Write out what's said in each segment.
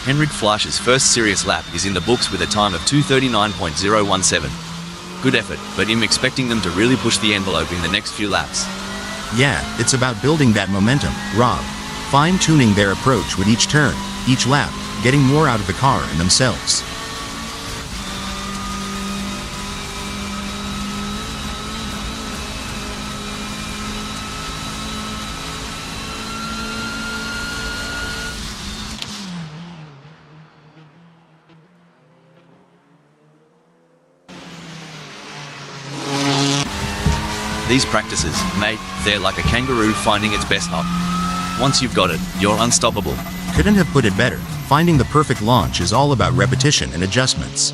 Henrik Fleisch's first serious lap is in the books with a time of 2:39.017. Good effort, but I'm expecting them to really push the envelope in the next few laps. Yeah, it's about building that momentum, Rob. Fine-tuning their approach with each turn, each lap, getting more out of the car and themselves. These practices, mate, they're like a kangaroo finding its best hop. Once you've got it, you're unstoppable. Couldn't have put it better. Finding the perfect launch is all about repetition and adjustments.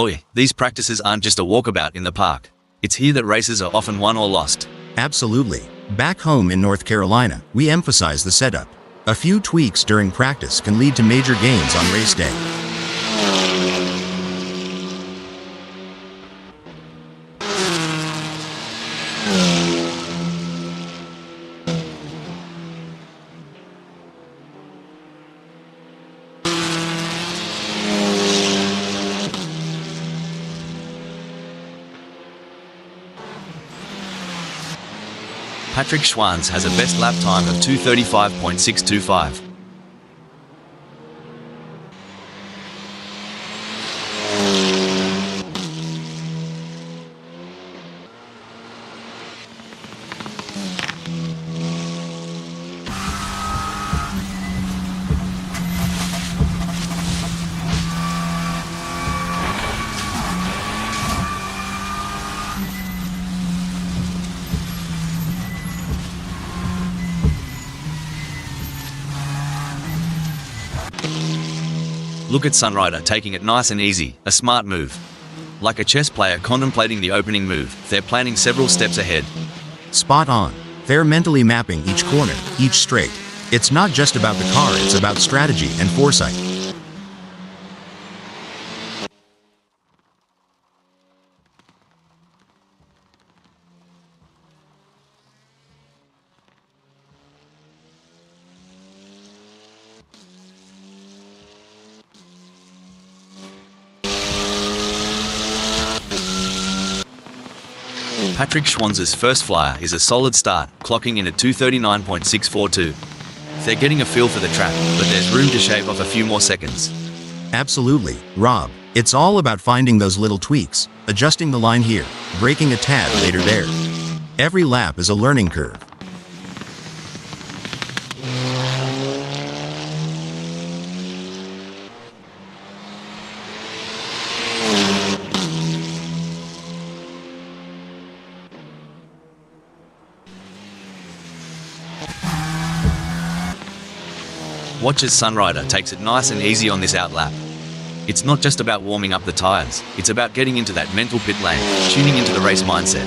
Oi, these practices aren't just a walkabout in the park. It's here that races are often won or lost. Absolutely. Back home in North Carolina, we emphasize the setup. A few tweaks during practice can lead to major gains on race day. Patrick Schwanz has a best lap time of 2:35.625. Look at Sunrider taking it nice and easy, a smart move. Like a chess player contemplating the opening move, they're planning several steps ahead. Spot on. They're mentally mapping each corner, each straight. It's not just about the car, it's about strategy and foresight. Patrick Schwanz's first flyer is a solid start, clocking in at 2:39.642. They're getting a feel for the track, but there's room to shave off a few more seconds. Absolutely, Rob. It's all about finding those little tweaks, adjusting the line here, braking a tad later there. Every lap is a learning curve. Watch as Sunrider takes it nice and easy on this outlap. It's not just about warming up the tires, it's about getting into that mental pit lane, tuning into the race mindset.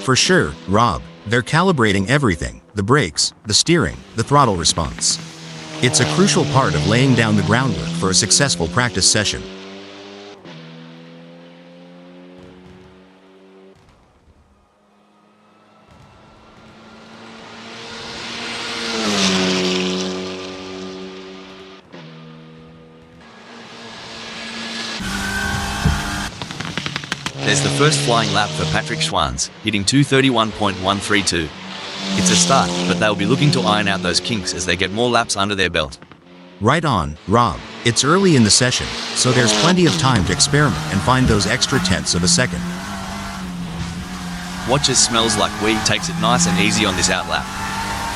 For sure, Rob. They're calibrating everything, the brakes, the steering, the throttle response. It's a crucial part of laying down the groundwork for a successful practice session. There's the first flying lap for Patrick Schwanz, hitting 2:31.132. It's a start, but they'll be looking to iron out those kinks as they get more laps under their belt. Right on, Rob. It's early in the session, so there's plenty of time to experiment and find those extra tenths of a second. Watch as Smells Like Weed takes it nice and easy on this outlap.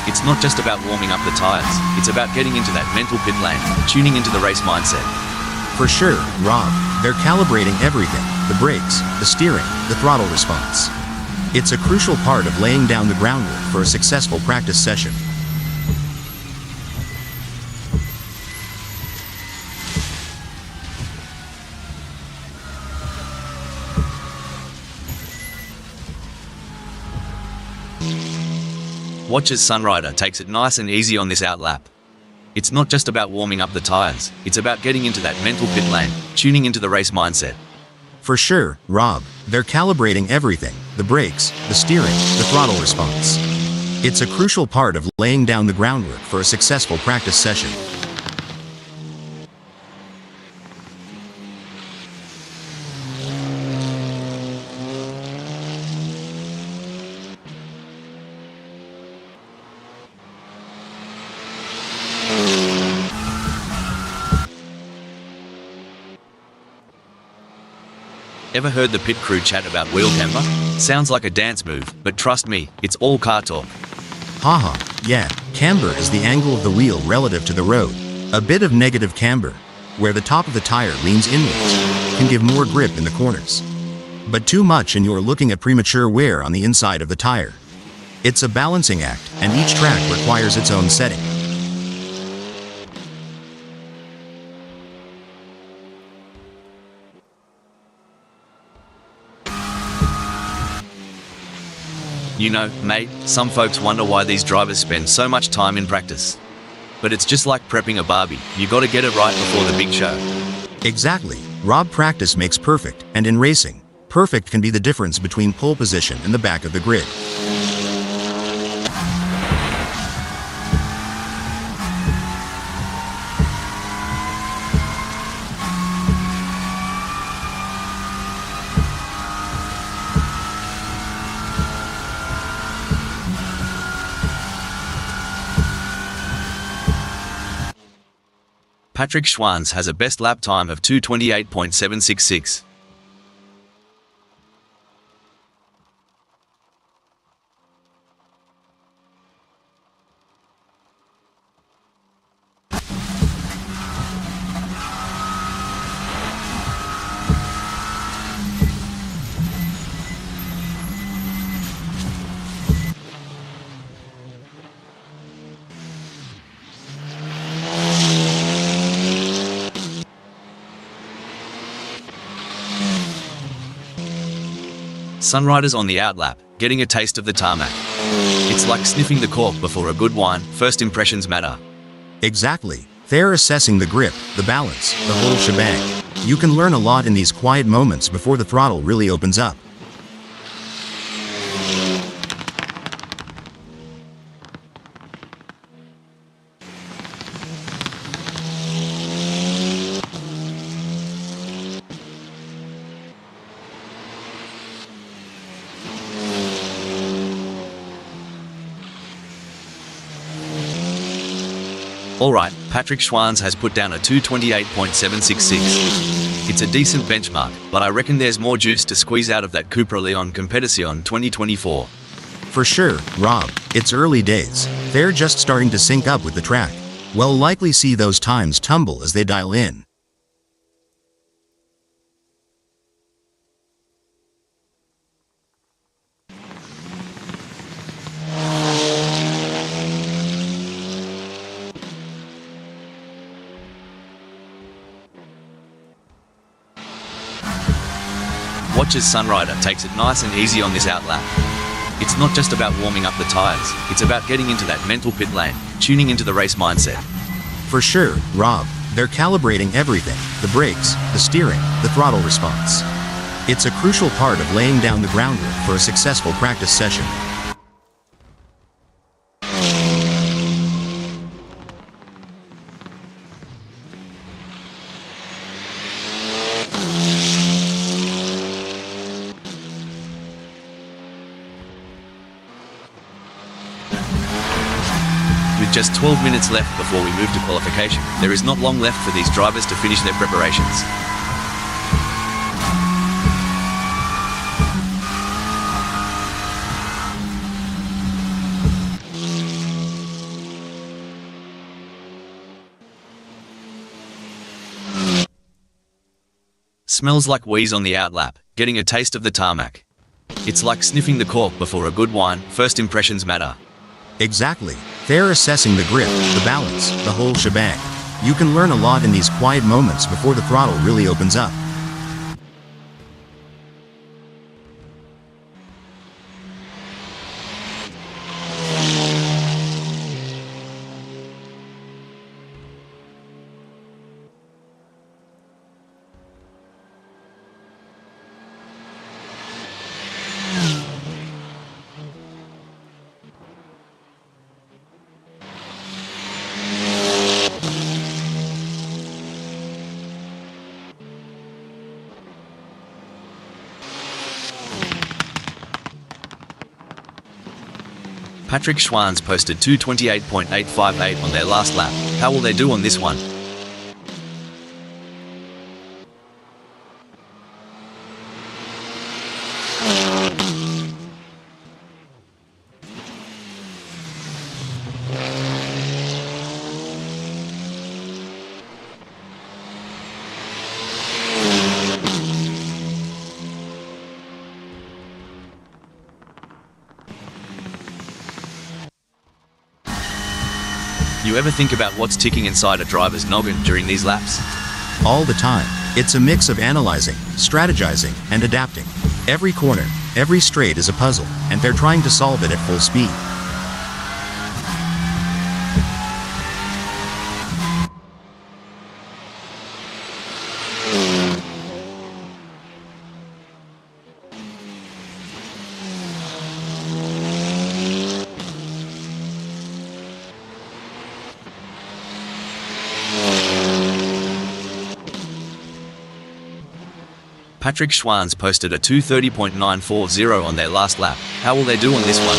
It's not just about warming up the tires, it's about getting into that mental pit lane, tuning into the race mindset. For sure, Rob. They're calibrating everything, the brakes, the steering, the throttle response. It's a crucial part of laying down the groundwork for a successful practice session. Watch as Sunrider takes it nice and easy on this outlap. It's not just about warming up the tires, it's about getting into that mental pit lane, tuning into the race mindset. For sure, Rob, they're calibrating everything: the brakes, the steering, the throttle response. It's a crucial part of laying down the groundwork for a successful practice session. Ever heard the pit crew chat about wheel camber? Sounds like a dance move, but trust me, it's all car talk. Haha, yeah, camber is the angle of the wheel relative to the road. A bit of negative camber, where the top of the tire leans inwards, can give more grip in the corners. But too much and you're looking at premature wear on the inside of the tire. It's a balancing act, and each track requires its own setting. You know, mate, some folks wonder why these drivers spend so much time in practice. But it's just like prepping a Barbie, you gotta get it right before the big show. Exactly. Rob, practice makes perfect, and in racing, perfect can be the difference between pole position and the back of the grid. Patrick Schwanz has a best lap time of 2:28.766. Sunrider's on the outlap, getting a taste of the tarmac. It's like sniffing the cork before a good wine, first impressions matter. Exactly. They're assessing the grip, the balance, the whole shebang. You can learn a lot in these quiet moments before the throttle really opens up. Alright, Patrick Schwanz has put down a 2:28.766. It's a decent benchmark, but I reckon there's more juice to squeeze out of that Cupra Leon Competition 2024. For sure, Rob, it's early days. They're just starting to sync up with the track. We'll likely see those times tumble as they dial in. Watch as Sunrider takes it nice and easy on this outlap. It's not just about warming up the tires, it's about getting into that mental pit lane, tuning into the race mindset. For sure, Rob, they're calibrating everything: the brakes, the steering, the throttle response. It's a crucial part of laying down the groundwork for a successful practice session. With just 12 minutes left before we move to qualification, there is not long left for these drivers to finish their preparations. Smells like wheeze on the outlap, getting a taste of the tarmac. It's like sniffing the cork before a good wine, first impressions matter. Exactly. They're assessing the grip, the balance, the whole shebang. You can learn a lot in these quiet moments before the throttle really opens up. Patrick Schwann's posted 2:28.858 on their last lap. How will they do on this one? You ever think about what's ticking inside a driver's noggin during these laps? All the time. It's a mix of analyzing, strategizing, and adapting. Every corner, every straight is a puzzle, and they're trying to solve it at full speed. Patrick Schwann's posted a 2:30.940 on their last lap. How will they do on this one?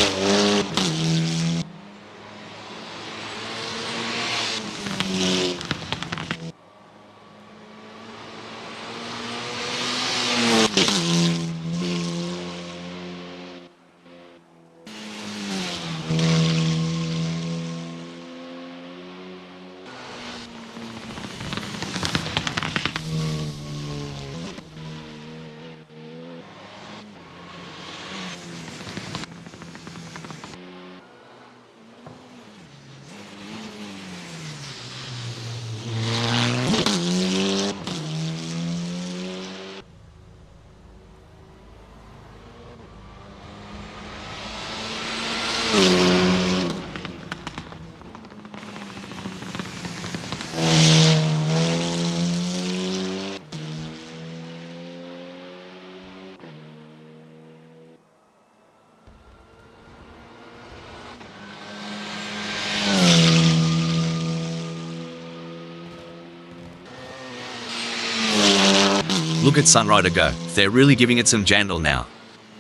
Look at Sunrider go. They're really giving it some jandle now.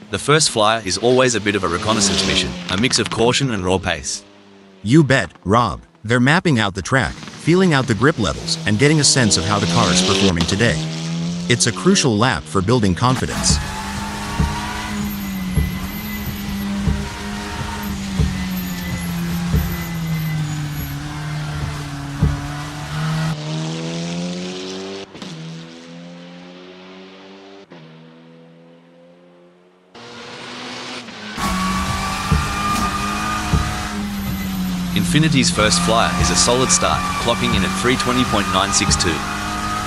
The first flyer is always a bit of a reconnaissance mission, a mix of caution and raw pace. You bet, Rob. They're mapping out the track, feeling out the grip levels, and getting a sense of how the car is performing today. It's a crucial lap for building confidence. Infinity's first flyer is a solid start, clocking in at 3:20.962.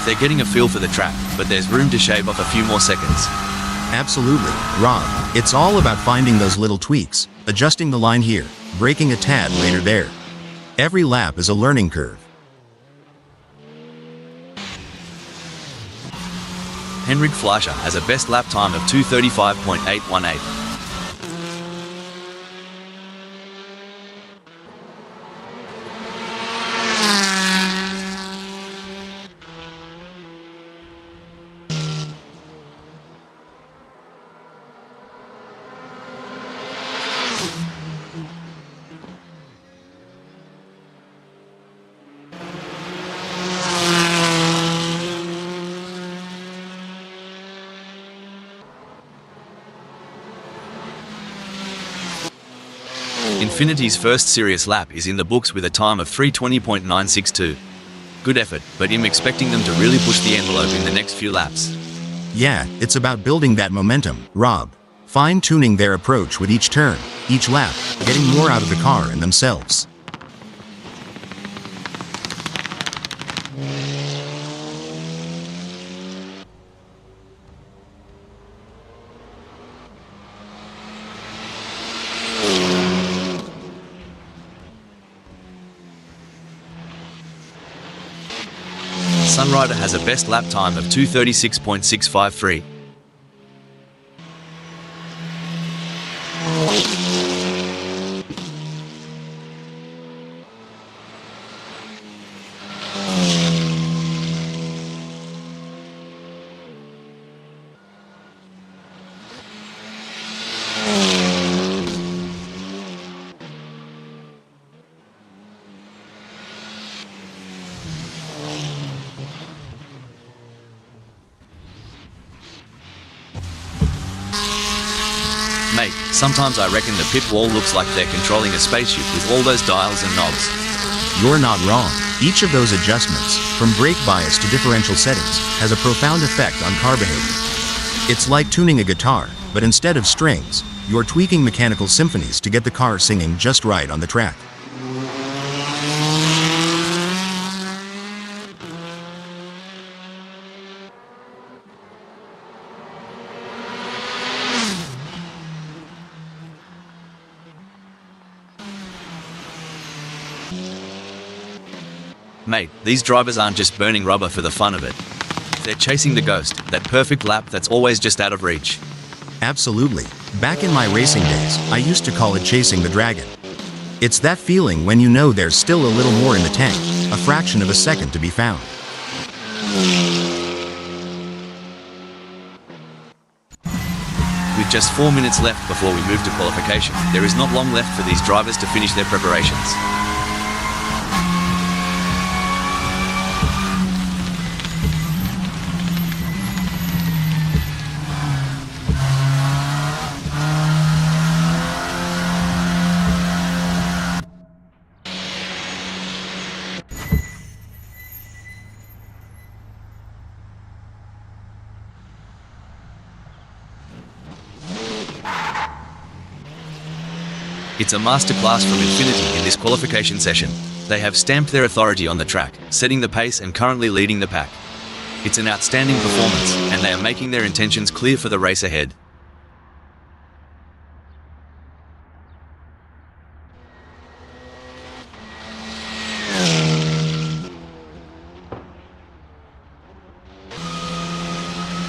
They're getting a feel for the track, but there's room to shave off a few more seconds. Absolutely, Rob. It's all about finding those little tweaks, adjusting the line here, braking a tad later there. Every lap is a learning curve. Henrik Fleischer has a best lap time of 2:35.818. Infinity's first serious lap is in the books with a time of 3:20.962. Good effort, but I'm expecting them to really push the envelope in the next few laps. Yeah, it's about building that momentum, Rob. Fine-tuning their approach with each turn, each lap, getting more out of the car and themselves. Sunrider has a best lap time of 2:36.653. Sometimes I reckon the pit wall looks like they're controlling a spaceship with all those dials and knobs. You're not wrong. Each of those adjustments, from brake bias to differential settings, has a profound effect on car behavior. It's like tuning a guitar, but instead of strings, you're tweaking mechanical symphonies to get the car singing just right on the track. Mate, these drivers aren't just burning rubber for the fun of it. They're chasing the ghost, that perfect lap that's always just out of reach. Absolutely. Back in my racing days, I used to call it chasing the dragon. It's that feeling when you know there's still a little more in the tank, a fraction of a second to be found. With just 4 minutes left before we move to qualification, there is not long left for these drivers to finish their preparations. It's a masterclass from Infinity in this qualification session. They have stamped their authority on the track, setting the pace and currently leading the pack. It's an outstanding performance, and they are making their intentions clear for the race ahead.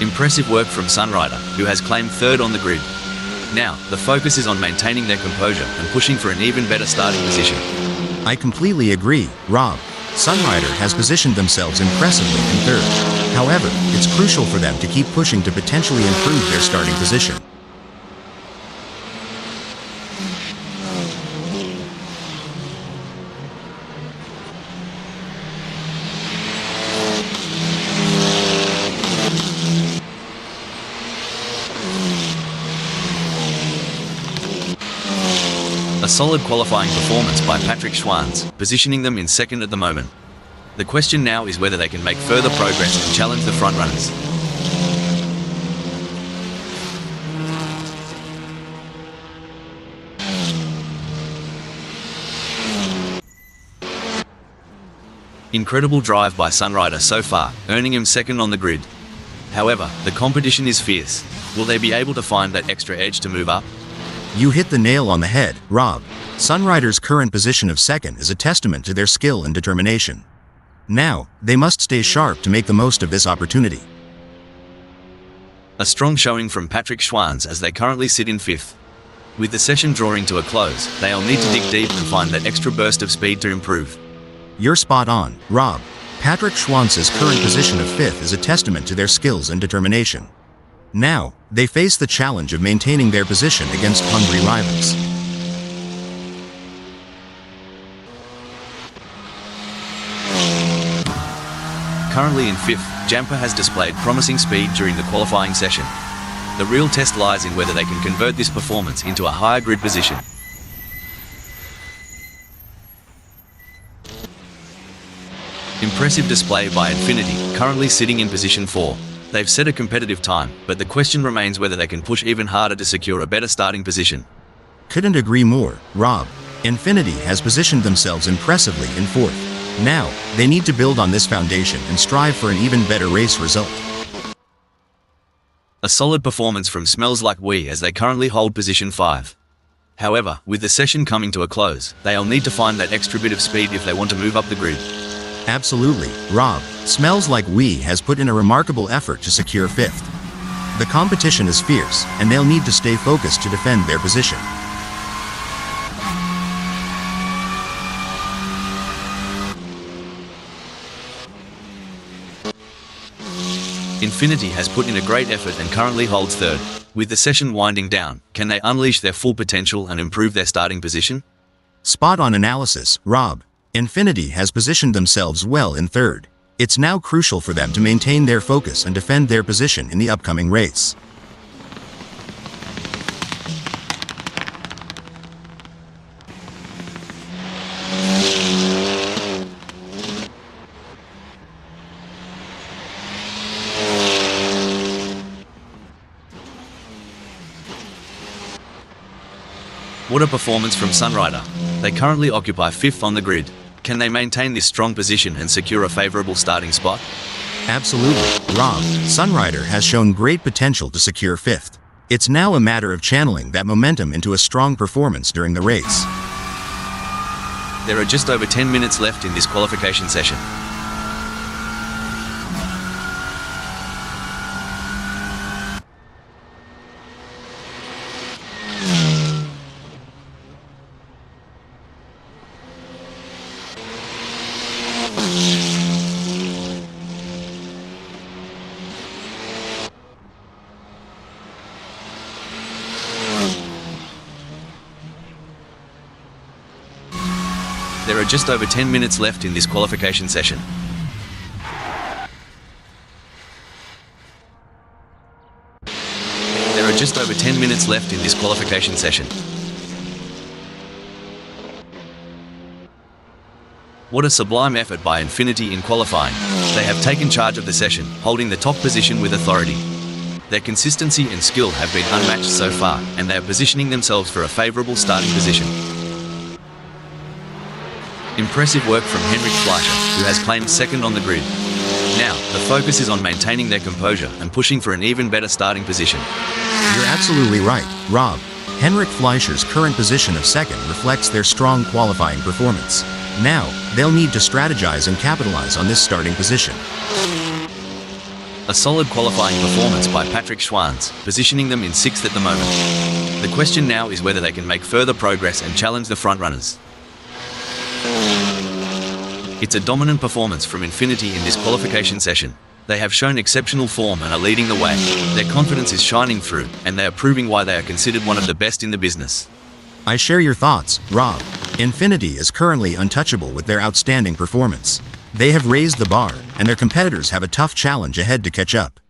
Impressive work from Sunrider, who has claimed third on the grid. Now, the focus is on maintaining their composure and pushing for an even better starting position. I completely agree, Rob. Sunrider has positioned themselves impressively in third. However, it's crucial for them to keep pushing to potentially improve their starting position. A solid qualifying performance by Patrick Schwanz, positioning them in second at the moment. The question now is whether they can make further progress and challenge the frontrunners. Incredible drive by Sunrider so far, earning him second on the grid. However, the competition is fierce. Will they be able to find that extra edge to move up? You hit the nail on the head, Rob. Sunrider's current position of second is a testament to their skill and determination. Now, they must stay sharp to make the most of this opportunity. A strong showing from Patrick Schwanz as they currently sit in fifth. With the session drawing to a close, they'll need to dig deep and find that extra burst of speed to improve. You're spot on, Rob. Patrick Schwanz's current position of fifth is a testament to their skills and determination. Now, they face the challenge of maintaining their position against hungry rivals. Currently in fifth, Jamper has displayed promising speed during the qualifying session. The real test lies in whether they can convert this performance into a higher grid position. Impressive display by Infinity, currently sitting in position 4. They've set a competitive time, but the question remains whether they can push even harder to secure a better starting position. Couldn't agree more, Rob. Infinity has positioned themselves impressively in fourth. Now, they need to build on this foundation and strive for an even better race result. A solid performance from Smells Like We as they currently hold position 5. However, with the session coming to a close, they'll need to find that extra bit of speed if they want to move up the grid. Absolutely, Rob. Smells Like We has put in a remarkable effort to secure fifth. The competition is fierce, and they'll need to stay focused to defend their position. Infinity has put in a great effort and currently holds third. With the session winding down, can they unleash their full potential and improve their starting position? Spot on analysis, Rob. Infinity has positioned themselves well in third. It's now crucial for them to maintain their focus and defend their position in the upcoming race. What a performance from Sunrider. They currently occupy 5th on the grid. Can they maintain this strong position and secure a favourable starting spot? Absolutely, Rob. Sunrider has shown great potential to secure 5th. It's now a matter of channeling that momentum into a strong performance during the race. There are just over 10 minutes left in this qualification session. There are just over 10 minutes left in this qualification session. There are just over 10 minutes left in this qualification session. What a sublime effort by Infiniti in qualifying. They have taken charge of the session, holding the top position with authority. Their consistency and skill have been unmatched so far, and they are positioning themselves for a favourable starting position. Impressive work from Henrik Fleischer, who has claimed 2nd on the grid. Now, the focus is on maintaining their composure and pushing for an even better starting position. You're absolutely right, Rob. Henrik Fleischer's current position of 2nd reflects their strong qualifying performance. Now, they'll need to strategize and capitalize on this starting position. A solid qualifying performance by Patrick Schwanz, positioning them in 6th at the moment. The question now is whether they can make further progress and challenge the frontrunners. It's a dominant performance from Infiniti in this qualification session. They have shown exceptional form and are leading the way. Their confidence is shining through, and they are proving why they are considered one of the best in the business. I share your thoughts, Rob. Infiniti is currently untouchable with their outstanding performance. They have raised the bar, and their competitors have a tough challenge ahead to catch up.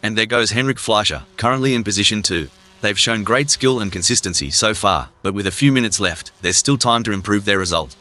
And there goes Henrik Fleischer, currently in position 2. They've shown great skill and consistency so far, but with a few minutes left, there's still time to improve their result.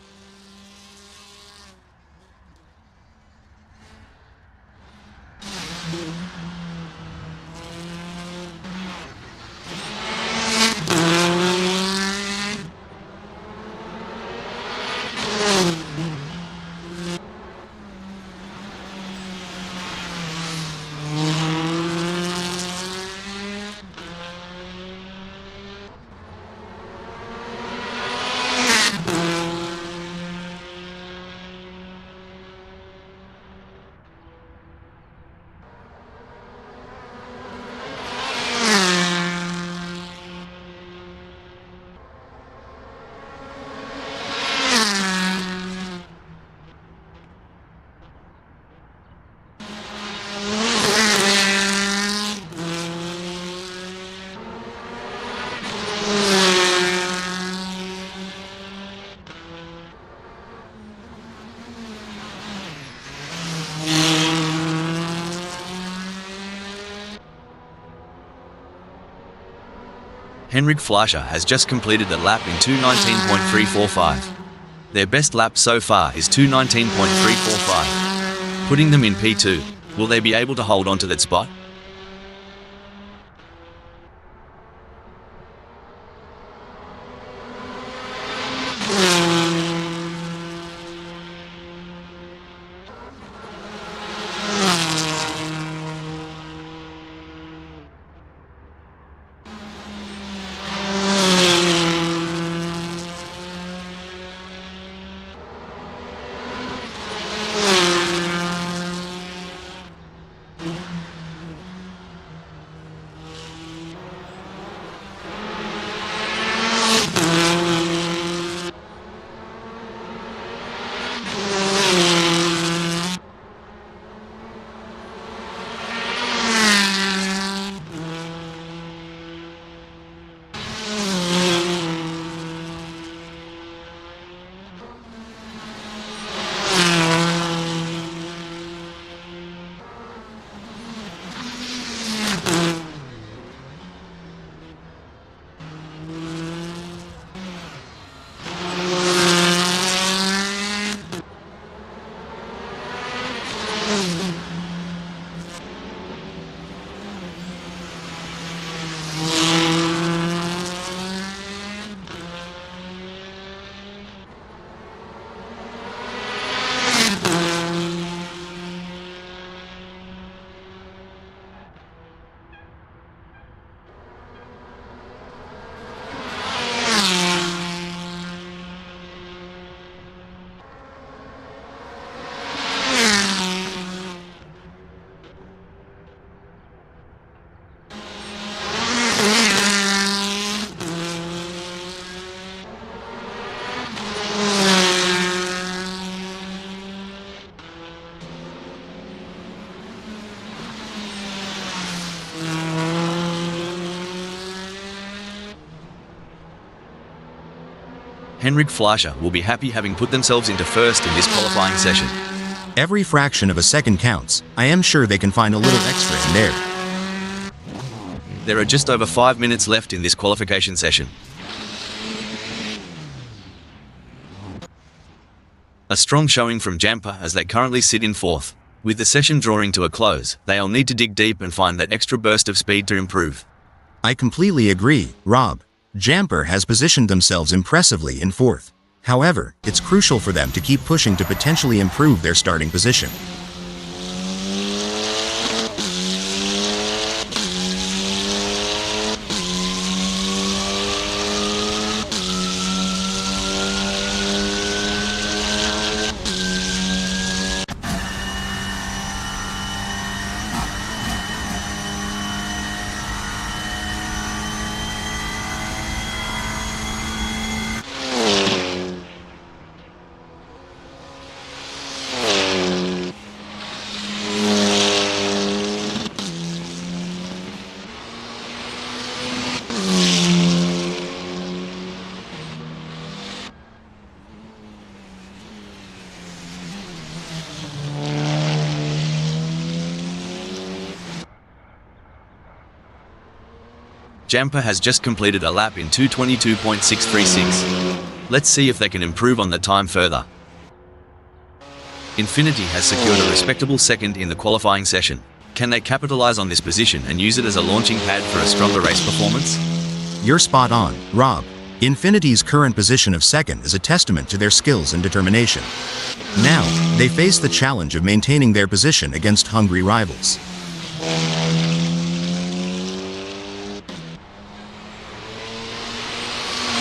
Henrik Fleischer has just completed a lap in 2:19.345. Their best lap so far is 2:19.345, putting them in P2. Will they be able to hold on to that spot? Henrik Fleischer will be happy having put themselves into first in this qualifying session. Every fraction of a second counts. I am sure they can find a little extra in there. There are just over 5 minutes left in this qualification session. A strong showing from Jamper as they currently sit in fourth. With the session drawing to a close, they'll need to dig deep and find that extra burst of speed to improve. I completely agree, Rob. Jamper has positioned themselves impressively in fourth. However, it's crucial for them to keep pushing to potentially improve their starting position. Jamper has just completed a lap in 2:22.636. Let's see if they can improve on the time further. Infiniti has secured a respectable second in the qualifying session. Can they capitalize on this position and use it as a launching pad for a stronger race performance? You're spot on, Rob. Infiniti's current position of second is a testament to their skills and determination. Now, they face the challenge of maintaining their position against hungry rivals.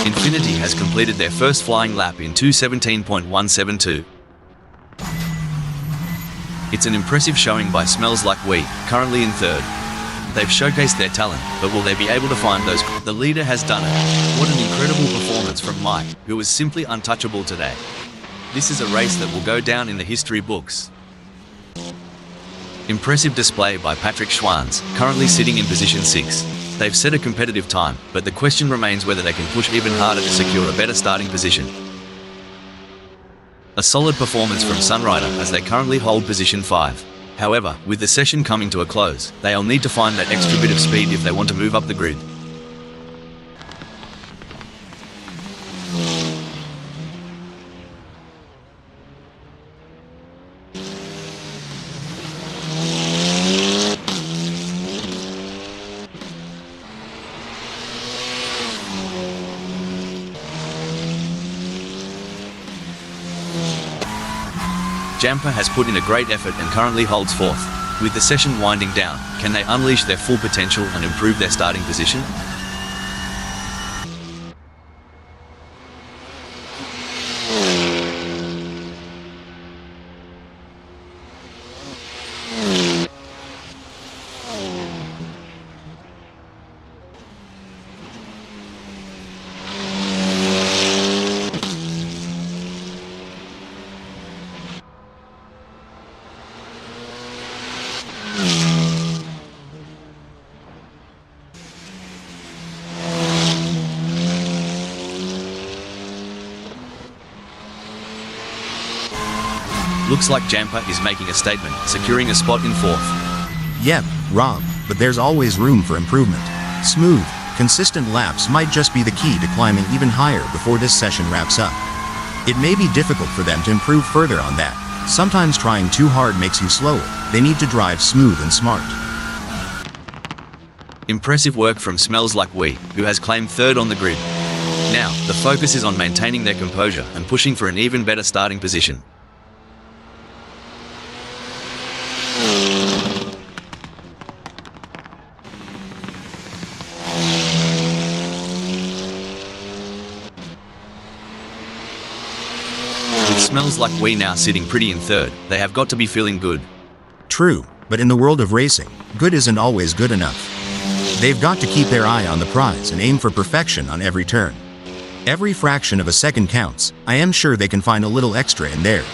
Infiniti has completed their first flying lap in 2:17.172. It's an impressive showing by Smells Like We, currently in third. They've showcased their talent, but will they be able to find those? The leader has done it. What an incredible performance from Mike, who was simply untouchable today. This is a race that will go down in the history books. Impressive display by Patrick Schwanz, currently sitting in position 6. They've set a competitive time, but the question remains whether they can push even harder to secure a better starting position. A solid performance from Sunrider as they currently hold position 5. However, with the session coming to a close, they'll need to find that extra bit of speed if they want to move up the grid. Jamper has put in a great effort and currently holds fourth. With the session winding down, can they unleash their full potential and improve their starting position? Looks like Jamper is making a statement, securing a spot in fourth. Yep, Rob, but there's always room for improvement. Smooth, consistent laps might just be the key to climbing even higher before this session wraps up. It may be difficult for them to improve further on that. Sometimes trying too hard makes you slower. They need to drive smooth and smart. Impressive work from Smells Like We, who has claimed third on the grid. Now, the focus is on maintaining their composure and pushing for an even better starting position. Smells Like We now sitting pretty in third, they have got to be feeling good. True, but in the world of racing, good isn't always good enough. They've got to keep their eye on the prize and aim for perfection on every turn. Every fraction of a second counts. I am sure they can find a little extra in there.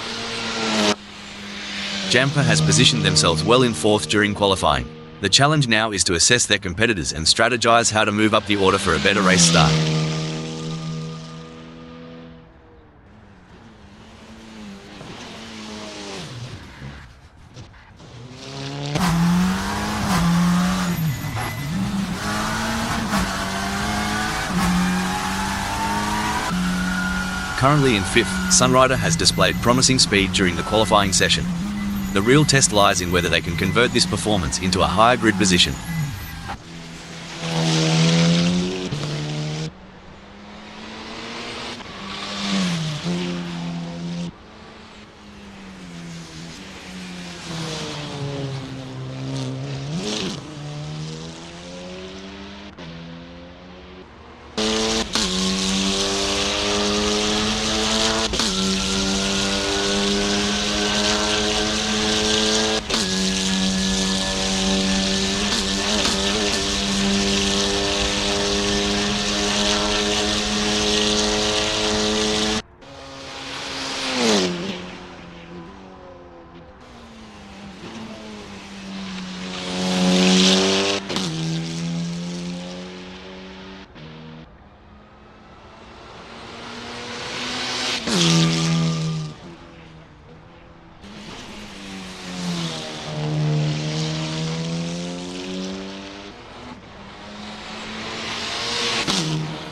Jamper has positioned themselves well in fourth during qualifying. The challenge now is to assess their competitors and strategize how to move up the order for a better race start. Currently in 5th, Sunrider has displayed promising speed during the qualifying session. The real test lies in whether they can convert this performance into a higher grid position.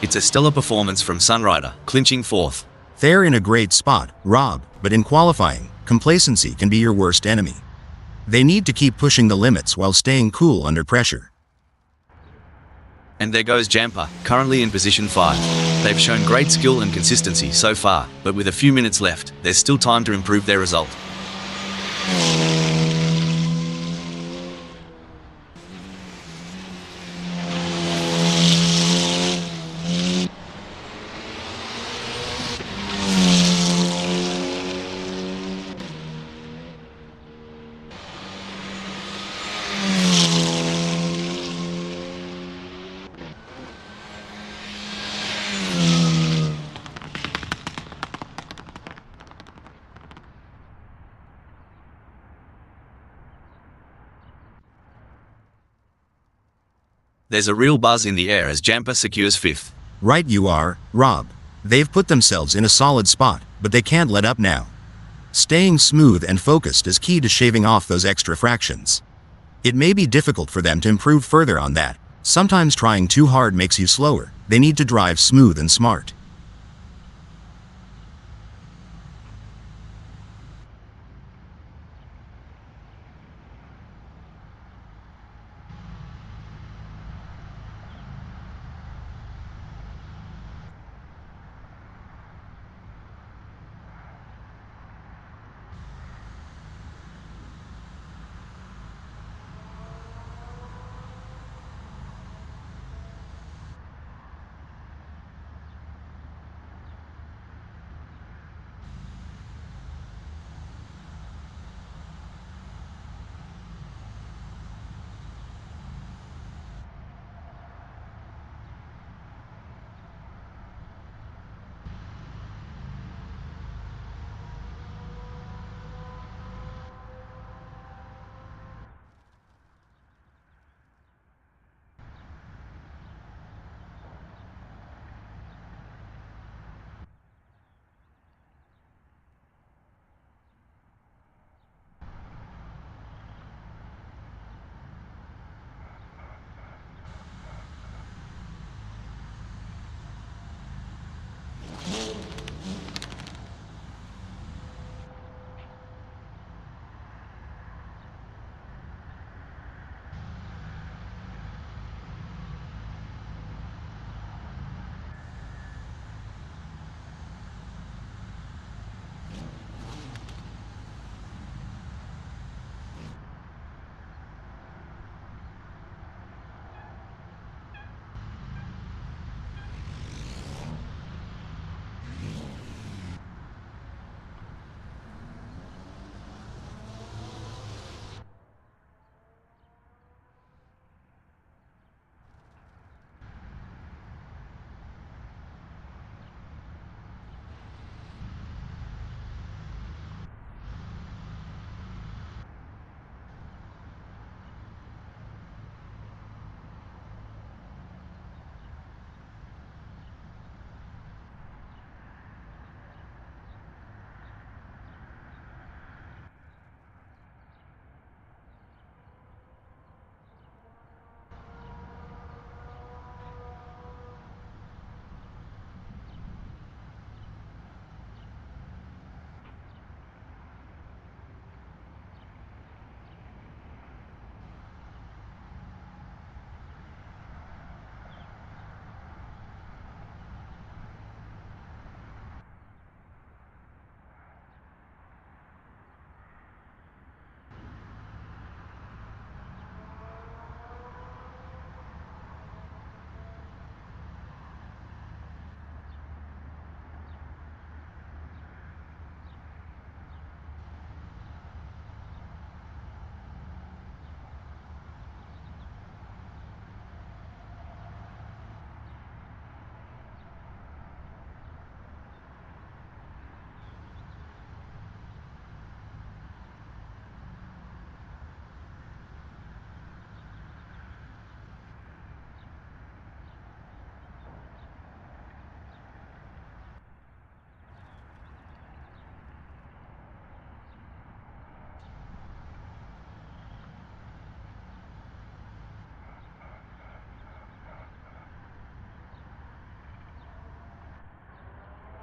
It's a stellar performance from Sunrider, clinching 4th. They're in a great spot, Rob, but in qualifying, complacency can be your worst enemy. They need to keep pushing the limits while staying cool under pressure. And there goes Jamper, currently in position 5. They've shown great skill and consistency so far, but with a few minutes left, there's still time to improve their result. There's a real buzz in the air as Jamper secures 5th. Right you are, Rob. They've put themselves in a solid spot, but they can't let up now. Staying smooth and focused is key to shaving off those extra fractions. It may be difficult for them to improve further on that. Sometimes trying too hard makes you slower. They need to drive smooth and smart.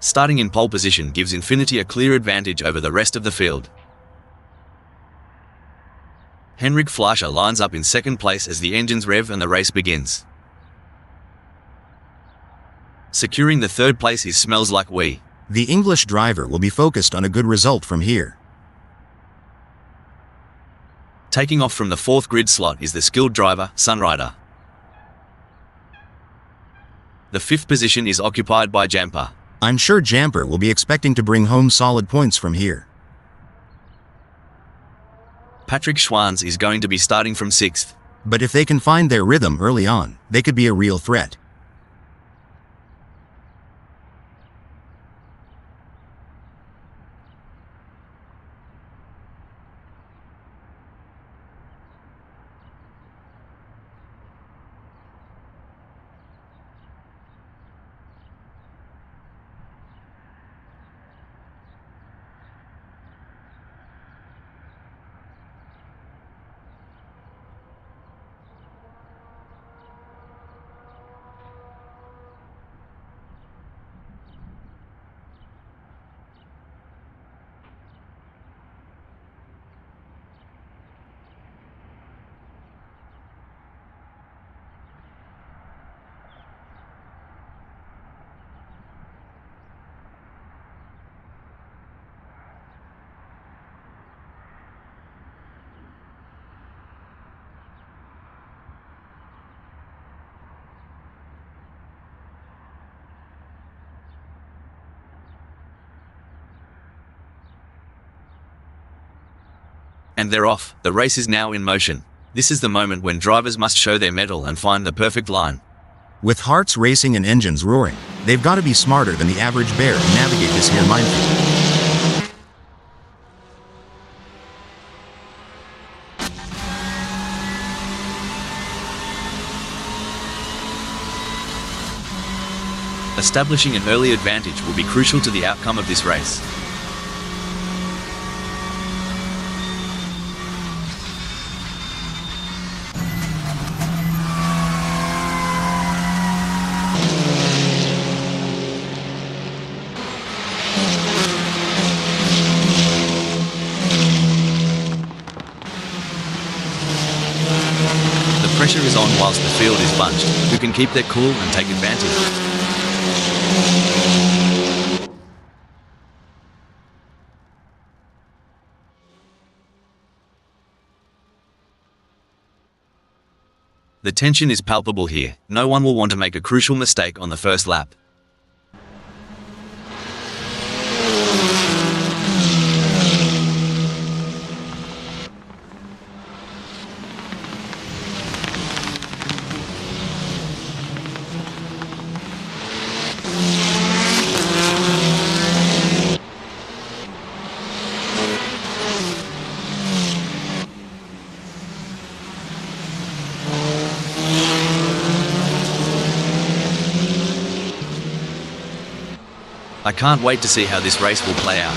Starting in pole position gives Infiniti a clear advantage over the rest of the field. Henrik Fleischer lines up in second place as the engines rev and the race begins. Securing the third place is Smells Like We. The English driver will be focused on a good result from here. Taking off from the fourth grid slot is the skilled driver, Sunrider. The fifth position is occupied by Jamper. I'm sure Jamper will be expecting to bring home solid points from here. Patrick Schwanz is going to be starting from sixth. But if they can find their rhythm early on, they could be a real threat. And they're off. The race is now in motion. This is the moment when drivers must show their mettle and find the perfect line. With hearts racing and engines roaring, they've got to be smarter than the average bear to navigate this here minefield. Establishing an early advantage will be crucial to the outcome of this race. The pressure is on whilst the field is bunched. Who can keep their cool and take advantage? The tension is palpable here. No one will want to make a crucial mistake on the first lap. I can't wait to see how this race will play out.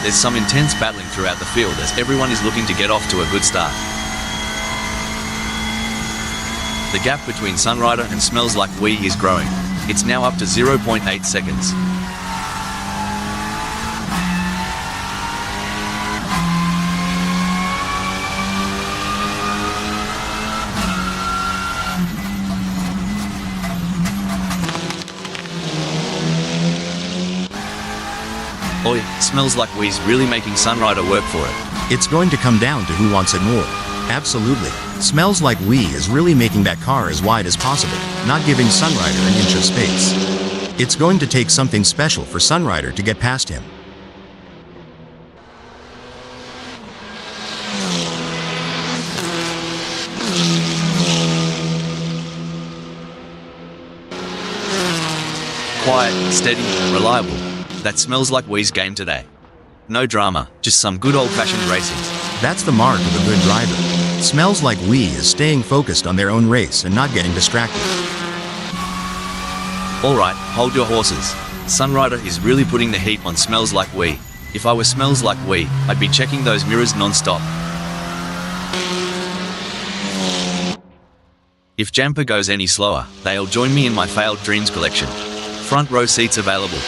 There's some intense battling throughout the field as everyone is looking to get off to a good start. The gap between Sunrider and Smells Like We is growing. It's now up to 0.8 seconds. Oi, Smells Like We's really making Sunrider work for it. It's going to come down to who wants it more. Absolutely. Smells Like We is really making that car as wide as possible, not giving Sunrider an inch of space. It's going to take something special for Sunrider to get past him. Quiet, steady, reliable. That Smells Like We's game today. No drama, just some good old-fashioned racing. That's the mark of a good driver. Smells Like We is staying focused on their own race and not getting distracted. Alright, hold your horses. Sunrider is really putting the heat on Smells Like We. If I was Smells Like We, I'd be checking those mirrors non-stop. If Jamper goes any slower, they'll join me in my failed dreams collection. Front row seats available.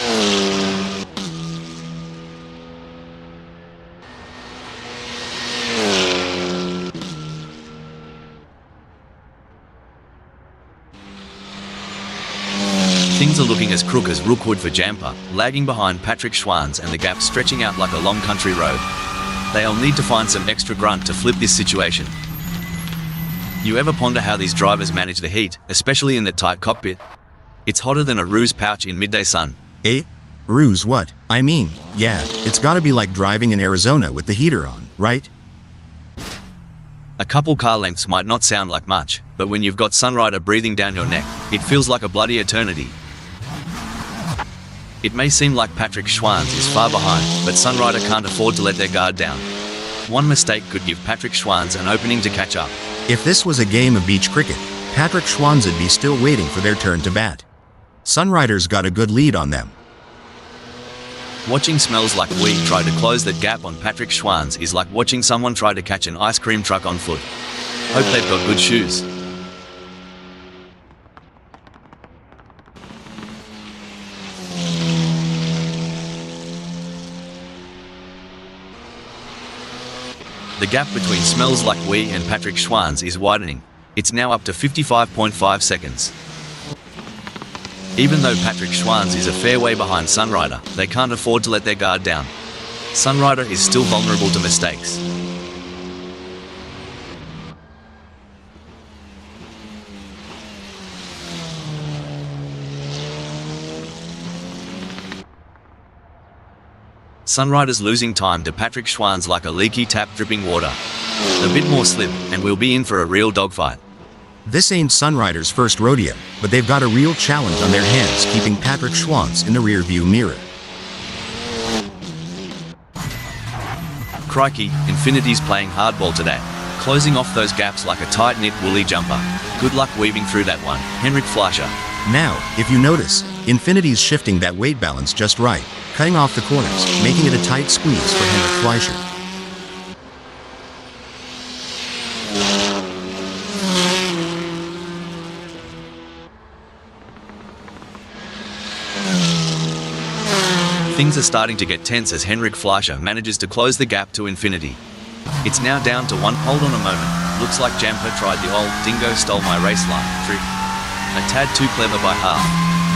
Things are looking as crook as Rookwood for Jamper, lagging behind Patrick Schwanz and the gap stretching out like a long country road. They'll need to find some extra grunt to flip this situation. You ever ponder how these drivers manage the heat, especially in the tight cockpit? It's hotter than a ruse pouch in midday sun. Eh? Ruse what? I mean, yeah, it's gotta be like driving in Arizona with the heater on, right? A couple car lengths might not sound like much, but when you've got Sunrider breathing down your neck, it feels like a bloody eternity. It may seem like Patrick Schwanz is far behind, but Sunrider can't afford to let their guard down. One mistake could give Patrick Schwanz an opening to catch up. If this was a game of beach cricket, Patrick Schwanz would be still waiting for their turn to bat. Sunrider's got a good lead on them. Watching Smells Like We try to close that gap on Patrick Schwanz is like watching someone try to catch an ice cream truck on foot. Hope they've got good shoes. The gap between Smells Like We and Patrick Schwanz is widening. It's now up to 55.5 seconds. Even though Patrick Schwanz is a fair way behind Sunrider, they can't afford to let their guard down. Sunrider is still vulnerable to mistakes. Sunrider's losing time to Patrick Schwanz like a leaky tap dripping water. A bit more slip, and we'll be in for a real dogfight. This ain't Sunrider's first rodeo, but they've got a real challenge on their hands keeping Patrick Schwanz in the rearview mirror. Crikey, Infinity's playing hardball today, closing off those gaps like a tight-knit woolly jumper. Good luck weaving through that one, Henrik Fleischer. Now, if you notice, Infinity's shifting that weight balance just right, cutting off the corners, making it a tight squeeze for Henrik Fleischer. Things are starting to get tense as Henrik Fleischer manages to close the gap to Infinity. It's now down to one. Hold on a moment. Looks like Jamper tried the old dingo stole my race line trick. A tad too clever by half.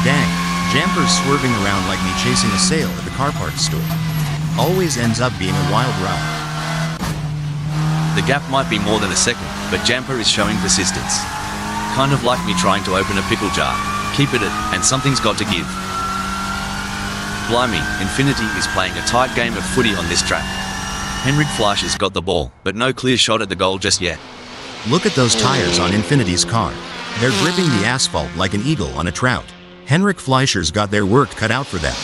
Dang, Jamper's swerving around like me chasing a sale at the car parts store. Always ends up being a wild ride. The gap might be more than a second, but Jamper is showing persistence. Kind of like me trying to open a pickle jar. Keep it at, and something's got to give. Blimey, Infinity is playing a tight game of footy on this track. Henrik Fleischer's got the ball, but no clear shot at the goal just yet. Look at those tires on Infinity's car. They're gripping the asphalt like an eagle on a trout. Henrik Fleischer's got their work cut out for them.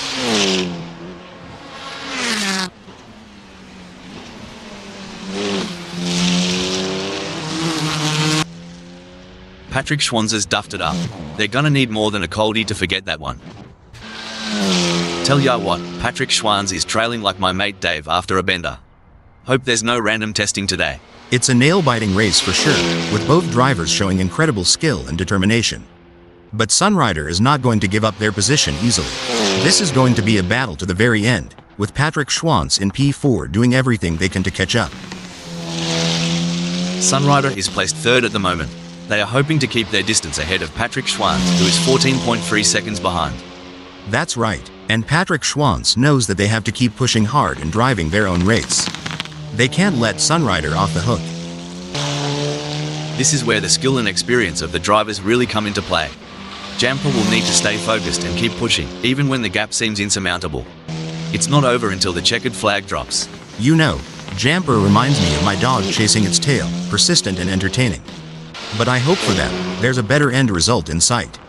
Patrick Schwanz has duffed it up. They're gonna need more than a coldie to forget that one. Tell ya what, Patrick Schwanz is trailing like my mate Dave after a bender. Hope there's no random testing today. It's a nail-biting race for sure, with both drivers showing incredible skill and determination. But Sunrider is not going to give up their position easily. This is going to be a battle to the very end, with Patrick Schwanz in P4 doing everything they can to catch up. Sunrider is placed third at the moment. They are hoping to keep their distance ahead of Patrick Schwanz, who is 14.3 seconds behind. That's right, and Patrick Schwanz knows that they have to keep pushing hard and driving their own race. They can't let Sunrider off the hook. This is where the skill and experience of the drivers really come into play. Jamper will need to stay focused and keep pushing, even when the gap seems insurmountable. It's not over until the checkered flag drops. You know, Jamper reminds me of my dog chasing its tail, persistent and entertaining. But I hope for them, there's a better end result in sight.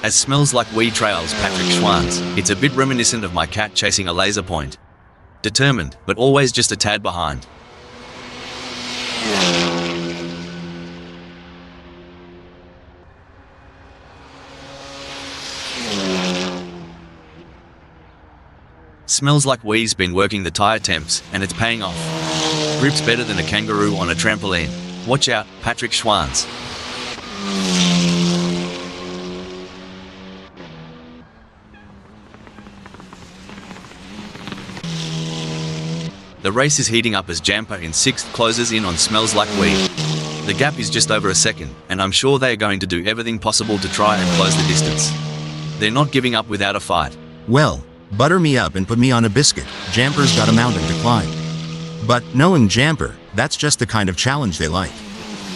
As Smells Like We trails Patrick Schwanz, it's a bit reminiscent of my cat chasing a laser point. Determined, but always just a tad behind. Smells Like We's been working the tyre temps, and it's paying off. Grip's better than a kangaroo on a trampoline. Watch out, Patrick Schwanz. The race is heating up as Jamper in 6th closes in on Smells Like We. The gap is just over a second, and I'm sure they are going to do everything possible to try and close the distance. They're not giving up without a fight. Well, butter me up and put me on a biscuit. Jamper's got a mountain to climb. But knowing Jamper, that's just the kind of challenge they like.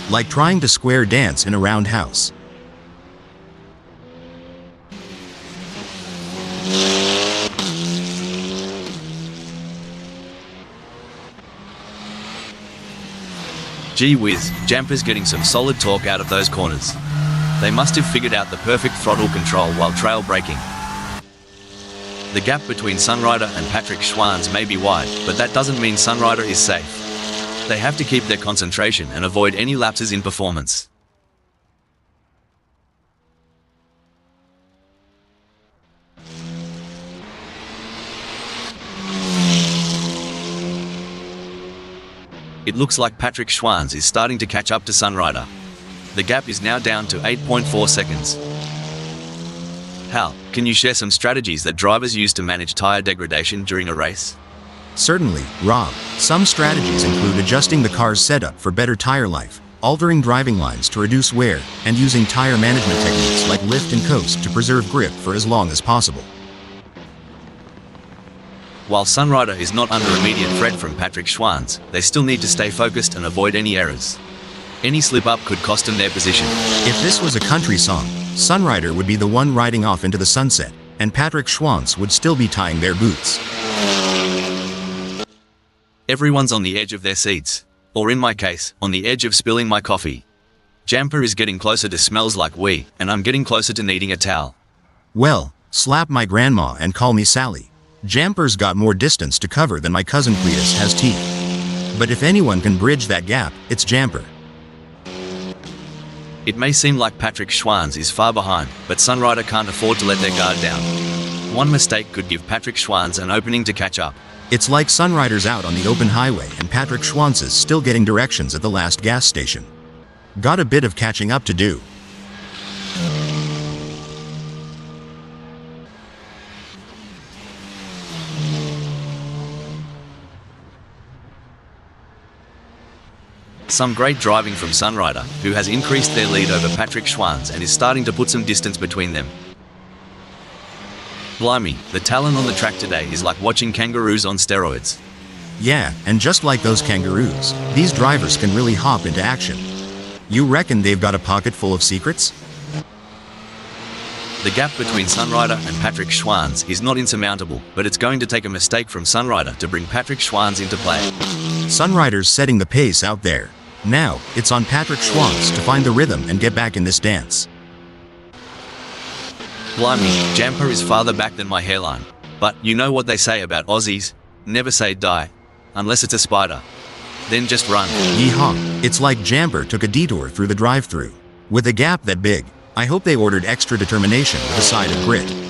Like trying to square dance in a roundhouse. Gee whiz, Jamper's getting some solid torque out of those corners. They must have figured out the perfect throttle control while trail braking. The gap between Sunrider and Patrick Schwanz may be wide, but that doesn't mean Sunrider is safe. They have to keep their concentration and avoid any lapses in performance. It looks like Patrick Schwanz is starting to catch up to Sunrider. The gap is now down to 8.4 seconds. Hal, can you share some strategies that drivers use to manage tyre degradation during a race? Certainly, Rob. Some strategies include adjusting the car's setup for better tire life, altering driving lines to reduce wear, and using tire management techniques like lift and coast to preserve grip for as long as possible. While Sunrider is not under immediate threat from Patrick Schwanz, they still need to stay focused and avoid any errors. Any slip-up could cost them their position. If this was a country song, Sunrider would be the one riding off into the sunset, and Patrick Schwanz would still be tying their boots. Everyone's on the edge of their seats. Or in my case, on the edge of spilling my coffee. Jamper is getting closer to Smells Like We, and I'm getting closer to needing a towel. Well, slap my grandma and call me Sally. Jamper's got more distance to cover than my cousin Cletus has teeth. But if anyone can bridge that gap, it's Jamper. It may seem like Patrick Schwanz is far behind, but Sunrider can't afford to let their guard down. One mistake could give Patrick Schwanz an opening to catch up. It's like Sunrider's out on the open highway and Patrick Schwanz is still getting directions at the last gas station. Got a bit of catching up to do. Some great driving from Sunrider, who has increased their lead over Patrick Schwanz and is starting to put some distance between them. Blimey, the talent on the track today is like watching kangaroos on steroids. Yeah, and just like those kangaroos, these drivers can really hop into action. You reckon they've got a pocket full of secrets? The gap between Sunrider and Patrick Schwanz is not insurmountable, but it's going to take a mistake from Sunrider to bring Patrick Schwanz into play. Sunrider's setting the pace out there. Now, it's on Patrick Schwanz to find the rhythm and get back in this dance. Blimey, Jamper is farther back than my hairline. But you know what they say about Aussies? Never say die. Unless it's a spider. Then just run. Yeehaw. It's like Jamper took a detour through the drive-thru. With a gap that big, I hope they ordered extra determination with a side of grit.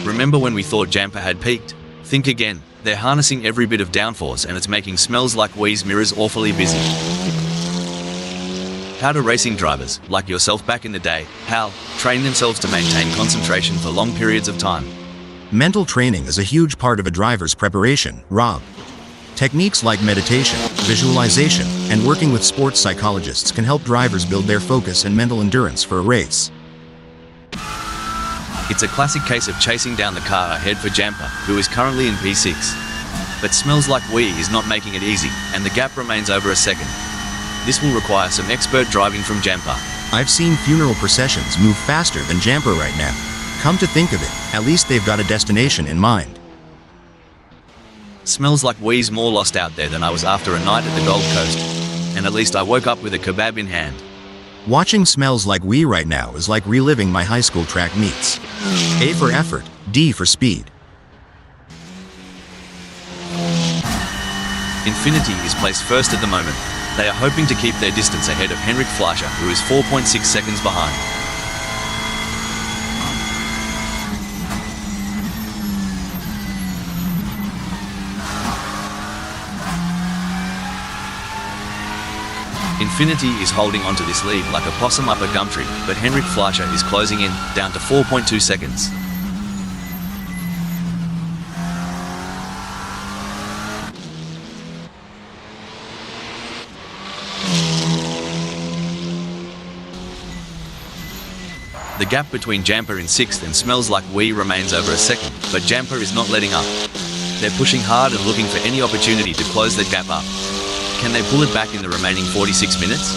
Remember when we thought Jamper had peaked? Think again. They're harnessing every bit of downforce and it's making Smells Like We's mirrors awfully busy. How do racing drivers, like yourself back in the day, Hal, train themselves to maintain concentration for long periods of time? Mental training is a huge part of a driver's preparation, Rob. Techniques like meditation, visualization, and working with sports psychologists can help drivers build their focus and mental endurance for a race. It's a classic case of chasing down the car ahead for Jamper, who is currently in P6. But Smells Like We is not making it easy, and the gap remains over a second. This will require some expert driving from Jamper. I've seen funeral processions move faster than Jamper right now. Come to think of it, at least they've got a destination in mind. Smells like we's more lost out there than I was after a night at the Gold Coast. And at least I woke up with a kebab in hand. Watching Smells Like We right now is like reliving my high school track meets. A for effort, D for speed. Infinity is placed first at the moment. They are hoping to keep their distance ahead of Henrik Fleischer, who is 4.6 seconds behind. Infinity is holding onto this lead like a possum up a gum tree, but Henrik Fleischer is closing in, down to 4.2 seconds. The gap between Jamper in 6th and Smells Like We remains over a second, but Jamper is not letting up. They're pushing hard and looking for any opportunity to close the gap up. Can they pull it back in the remaining 46 minutes?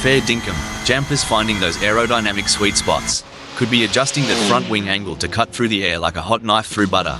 Fair dinkum, Jamper's finding those aerodynamic sweet spots. Could be adjusting that front wing angle to cut through the air like a hot knife through butter.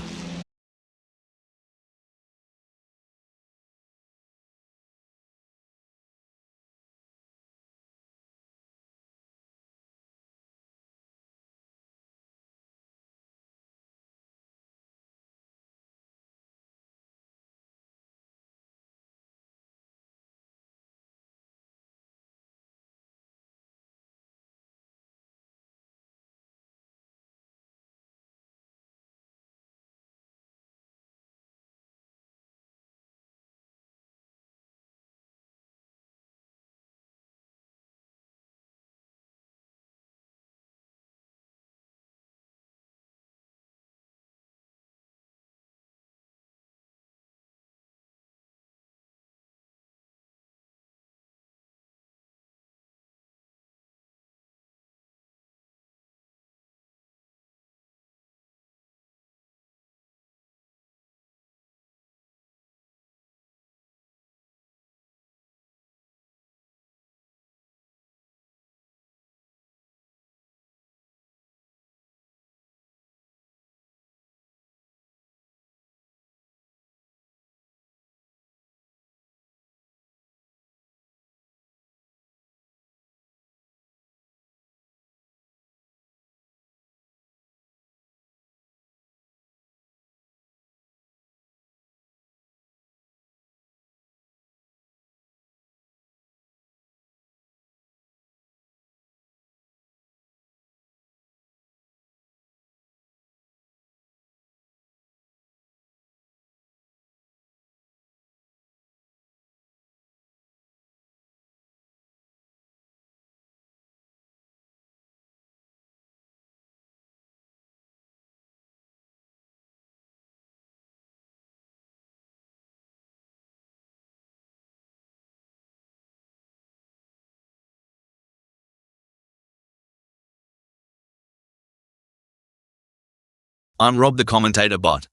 I'm Rob the commentator bot.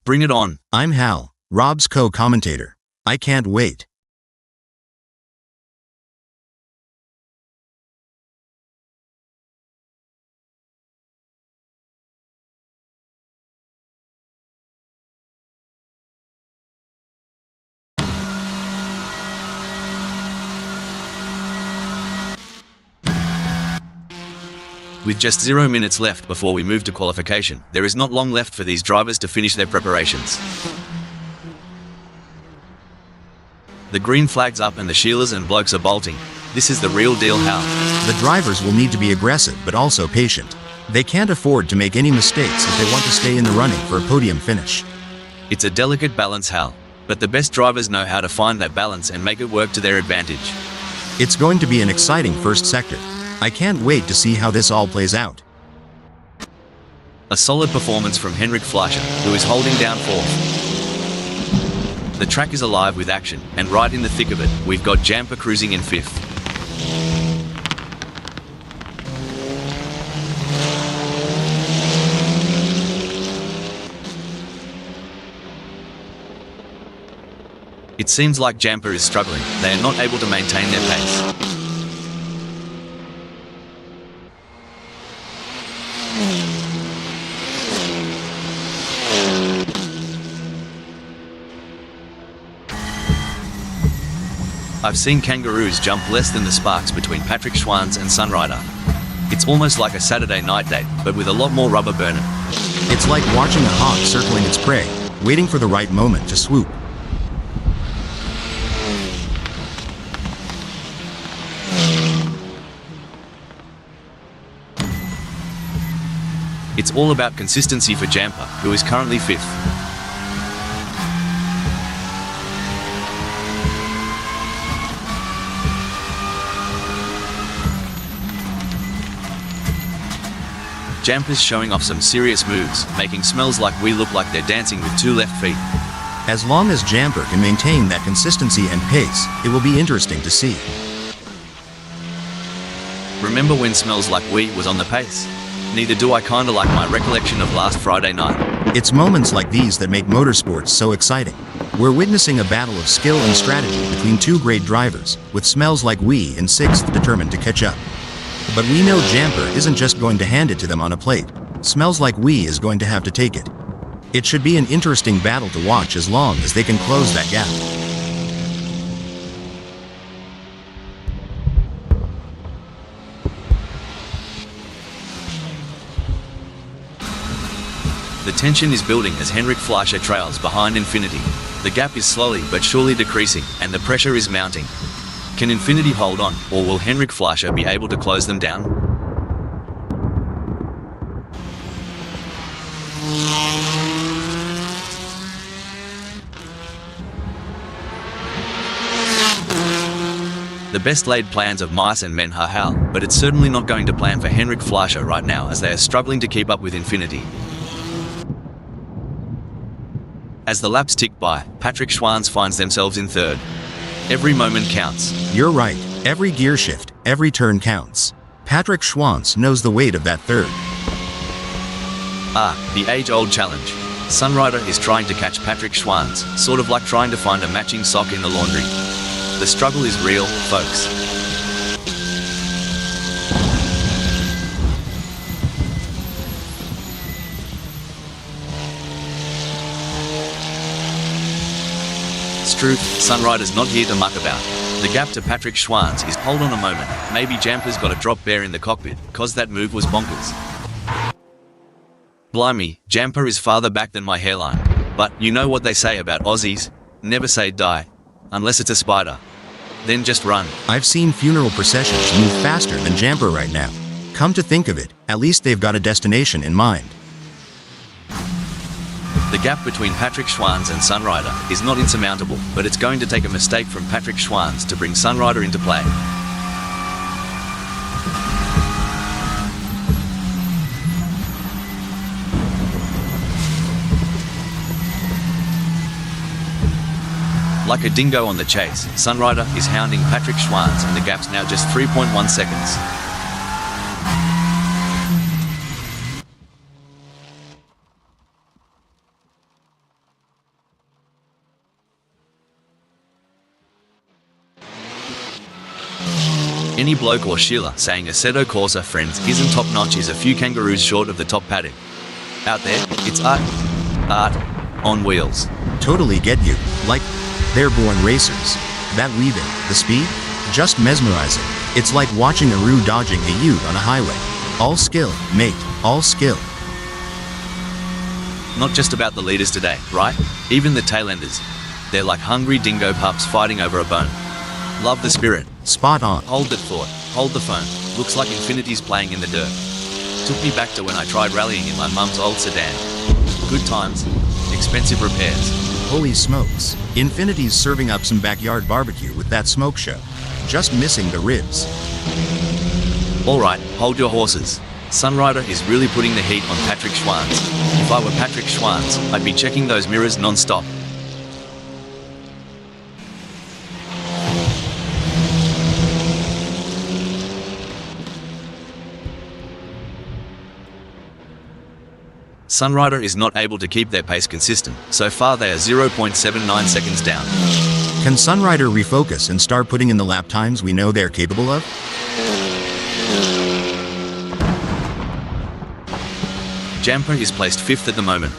Bring it on. I'm Hal, Rob's co-commentator. I can't wait. With just 0 minutes left before we move to qualification, there is not long left for these drivers to finish their preparations. The green flag's up and the Sheilas and blokes are bolting. This is the real deal, Hal. The drivers will need to be aggressive but also patient. They can't afford to make any mistakes if they want to stay in the running for a podium finish. It's a delicate balance, Hal, but the best drivers know how to find that balance and make it work to their advantage. It's going to be an exciting first sector. I can't wait to see how this all plays out. A solid performance from Henrik Fleischer, who is holding down 4th. The track is alive with action, and right in the thick of it, we've got Jamper cruising in 5th. It seems like Jamper is struggling. They are not able to maintain their pace. I've seen kangaroos jump less than the sparks between Patrick Schwanz and Sunrider. It's almost like a Saturday night date, but with a lot more rubber burning. It's like watching a hawk circling its prey, waiting for the right moment to swoop. It's all about consistency for Jamper, who is currently 5th. Jamper's showing off some serious moves, making Smells Like We look like they're dancing with 2 left feet. As long as Jamper can maintain that consistency and pace, it will be interesting to see. Remember when Smells Like We was on the pace? Neither do I kinda like my recollection of last Friday night. It's moments like these that make motorsports so exciting. We're witnessing a battle of skill and strategy between 2 great drivers, with Smells Like We in 6th determined to catch up. But we know Jamper isn't just going to hand it to them on a plate. Smells Like We is going to have to take it. It should be an interesting battle to watch as long as they can close that gap. The tension is building as Henrik Fleischer trails behind Infinity. The gap is slowly but surely decreasing, and the pressure is mounting. Can Infinity hold on, or will Henrik Fleischer be able to close them down? The best laid plans of mice and men are hell, but it's certainly not going to plan for Henrik Fleischer right now as they are struggling to keep up with Infinity. As the laps tick by, Patrick Schwanz finds themselves in 3rd. Every moment counts. You're right. Every gear shift, every turn counts. Patrick Schwanz knows the weight of that 3rd. The age-old challenge. Sunrider is trying to catch Patrick Schwanz, sort of like trying to find a matching sock in the laundry. The struggle is real, folks. Truth, Sunrider's not here to muck about. The gap to Patrick Schwanz is hold on a moment, maybe Jamper's got a drop bear in the cockpit, cause that move was bonkers. Blimey, Jamper is farther back than my hairline. But you know what they say about Aussies? Never say die. Unless it's a spider. Then just run. I've seen funeral processions move faster than Jamper right now. Come to think of it, at least they've got a destination in mind. The gap between Patrick Schwanz and Sunrider is not insurmountable, but it's going to take a mistake from Patrick Schwanz to bring Sunrider into play. Like a dingo on the chase, Sunrider is hounding Patrick Schwanz and the gap's now just 3.1 seconds. Any bloke or Sheila saying Assetto Corsa Friends isn't top notch is a few kangaroos short of the top paddock. Out there, it's art on wheels. Totally get you. Like, they're born racers. That weaving, the speed, just mesmerizing. It's like watching a roo dodging a ute on a highway. All skill, mate, all skill. Not just about the leaders today, right? Even the tailenders. They're like hungry dingo pups fighting over a bone. Love the spirit. Spot on. Hold that thought. Hold the phone. Looks like Infinity's playing in the dirt. Took me back to when I tried rallying in my mum's old sedan. Good times. Expensive repairs. Holy smokes. Infinity's serving up some backyard barbecue with that smoke show. Just missing the ribs. Alright, hold your horses. Sunrider is really putting the heat on Patrick Schwanz. If I were Patrick Schwanz, I'd be checking those mirrors non-stop. Sunrider is not able to keep their pace consistent. So far they are 0.79 seconds down. Can Sunrider refocus and start putting in the lap times we know they're capable of? Jamper is placed 5th at the moment.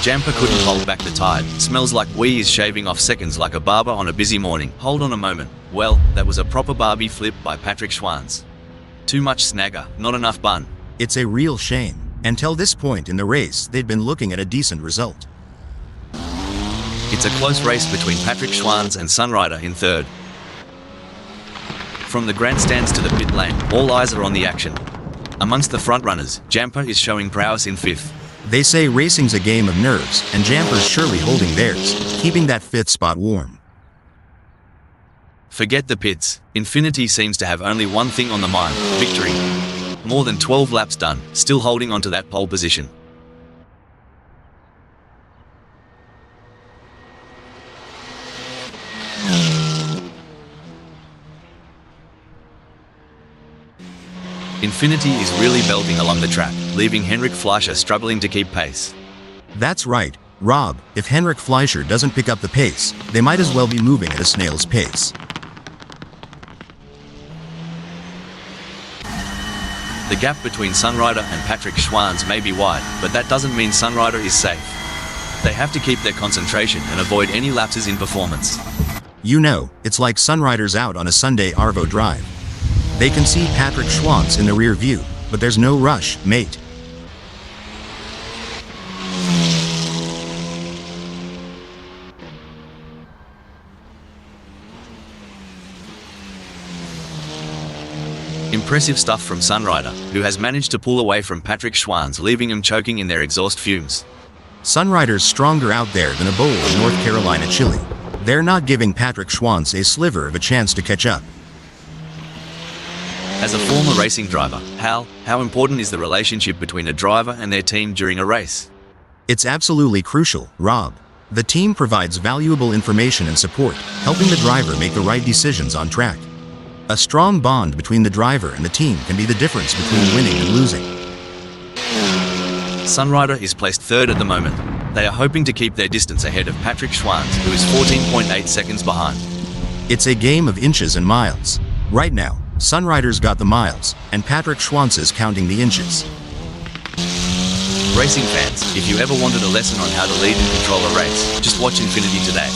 Jamper couldn't hold back the tide. Smells like Wee is shaving off seconds like a barber on a busy morning. Hold on a moment. Well, that was a proper Barbie flip by Patrick Schwanz. Too much snagger, not enough bun. It's a real shame. Until this point in the race, they'd been looking at a decent result. It's a close race between Patrick Schwanz and Sunrider in 3rd. From the grandstands to the pit lane, all eyes are on the action. Amongst the frontrunners, Jamper is showing prowess in 5th. They say racing's a game of nerves, and Jamper's surely holding theirs, keeping that 5th spot warm. Forget the pits. Infinity seems to have only one thing on the mind: victory. More than 12 laps done, still holding on to that pole position. Infinity is really belting along the track, leaving Henrik Fleischer struggling to keep pace. That's right, Rob. If Henrik Fleischer doesn't pick up the pace, they might as well be moving at a snail's pace. The gap between Sunrider and Patrick Schwanz may be wide, but that doesn't mean Sunrider is safe. They have to keep their concentration and avoid any lapses in performance. You know, it's like Sunrider's out on a Sunday Arvo drive. They can see Patrick Schwanz in the rear view, but there's no rush, mate. Impressive stuff from Sunrider, who has managed to pull away from Patrick Schwanz, leaving him choking in their exhaust fumes. Sunrider's stronger out there than a bowl of North Carolina chili. They're not giving Patrick Schwanz a sliver of a chance to catch up. As a former racing driver, how important is the relationship between a driver and their team during a race? It's absolutely crucial, Rob. The team provides valuable information and support, helping the driver make the right decisions on track. A strong bond between the driver and the team can be the difference between winning and losing. Sunrider is placed 3rd at the moment. They are hoping to keep their distance ahead of Patrick Schwanz, who is 14.8 seconds behind. It's a game of inches and miles. Right now, Sunrider's got the miles, and Patrick Schwanz is counting the inches. Racing fans, if you ever wanted a lesson on how to lead and control a race, just watch Infinity today.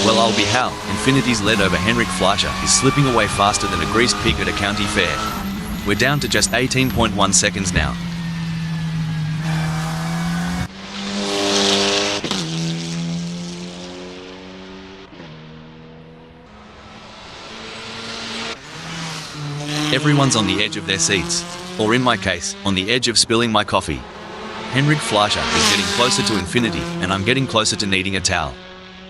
Well, I'll be hal. Infinity's lead over Henrik Fleischer is slipping away faster than a greased pig at a county fair. We're down to just 18.1 seconds now. Everyone's on the edge of their seats, or in my case, on the edge of spilling my coffee. Henrik Fleischer is getting closer to infinity, and I'm getting closer to needing a towel.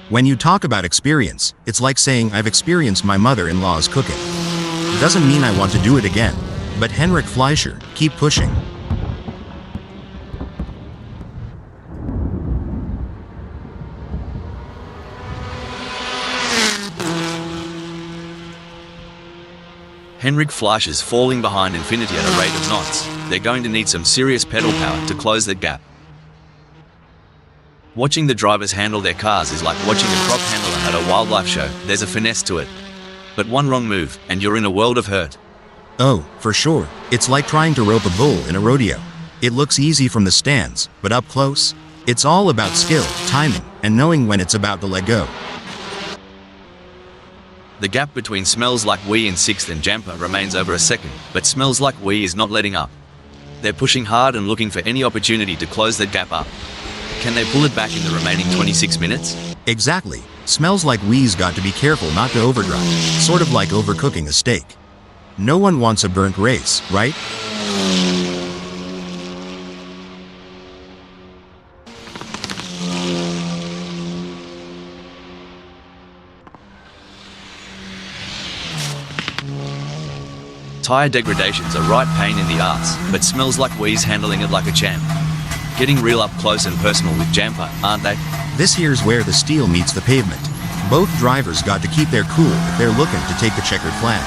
When you talk about experience, it's like saying I've experienced my mother-in-law's cooking. It doesn't mean I want to do it again. But Henrik Fleischer, keep pushing. Henrik Fleischer's falling behind Infinity at a rate of knots. They're going to need some serious pedal power to close that gap. Watching the drivers handle their cars is like watching a crop handler at a wildlife show. There's a finesse to it. But one wrong move, and you're in a world of hurt. Oh, for sure. It's like trying to rope a bull in a rodeo. It looks easy from the stands, but up close, it's all about skill, timing, and knowing when it's about to let go. The gap between Smells Like Wee in 6th and Jamper remains over a second, but Smells Like Wee is not letting up. They're pushing hard and looking for any opportunity to close that gap up. Can they pull it back in the remaining 26 minutes? Exactly. Smells Like Wee's got to be careful not to overdrive, sort of like overcooking a steak. No one wants a burnt race, right? Tire degradation's a right pain in the arse, but smells like we's handling it like a champ. Getting real up close and personal with Jamper, aren't they? This here's where the steel meets the pavement. Both drivers got to keep their cool if they're looking to take the checkered flag.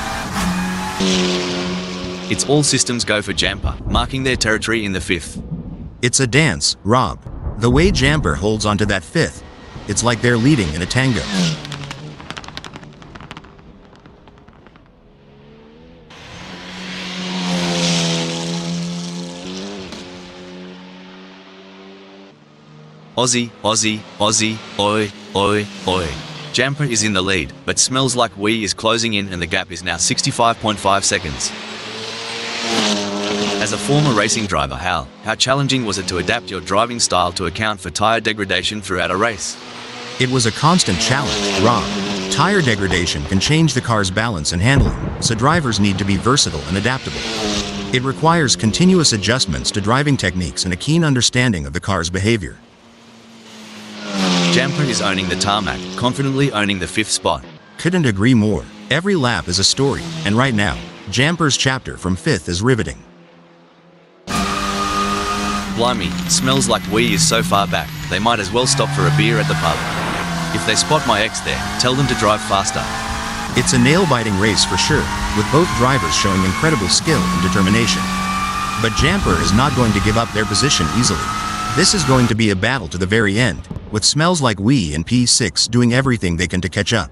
It's all systems go for Jamper, marking their territory in the 5th. It's a dance, Rob. The way Jamper holds onto that 5th, it's like they're leading in a tango. Aussie, Aussie, Aussie, oi, oi, oi. Jamper is in the lead, but smells like we is closing in and the gap is now 65.5 seconds. As a former racing driver, how challenging was it to adapt your driving style to account for tire degradation throughout a race? It was a constant challenge, Rob. Tire degradation can change the car's balance and handling, so drivers need to be versatile and adaptable. It requires continuous adjustments to driving techniques and a keen understanding of the car's behavior. Jamper is owning the tarmac, confidently owning the 5th spot. Couldn't agree more. Every lap is a story, and right now, Jamper's chapter from 5th is riveting. Blimey, smells like we is so far back, they might as well stop for a beer at the pub. If they spot my ex there, tell them to drive faster. It's a nail-biting race for sure, with both drivers showing incredible skill and determination. But Jamper is not going to give up their position easily. This is going to be a battle to the very end, with Smells Like We and P6 doing everything they can to catch up.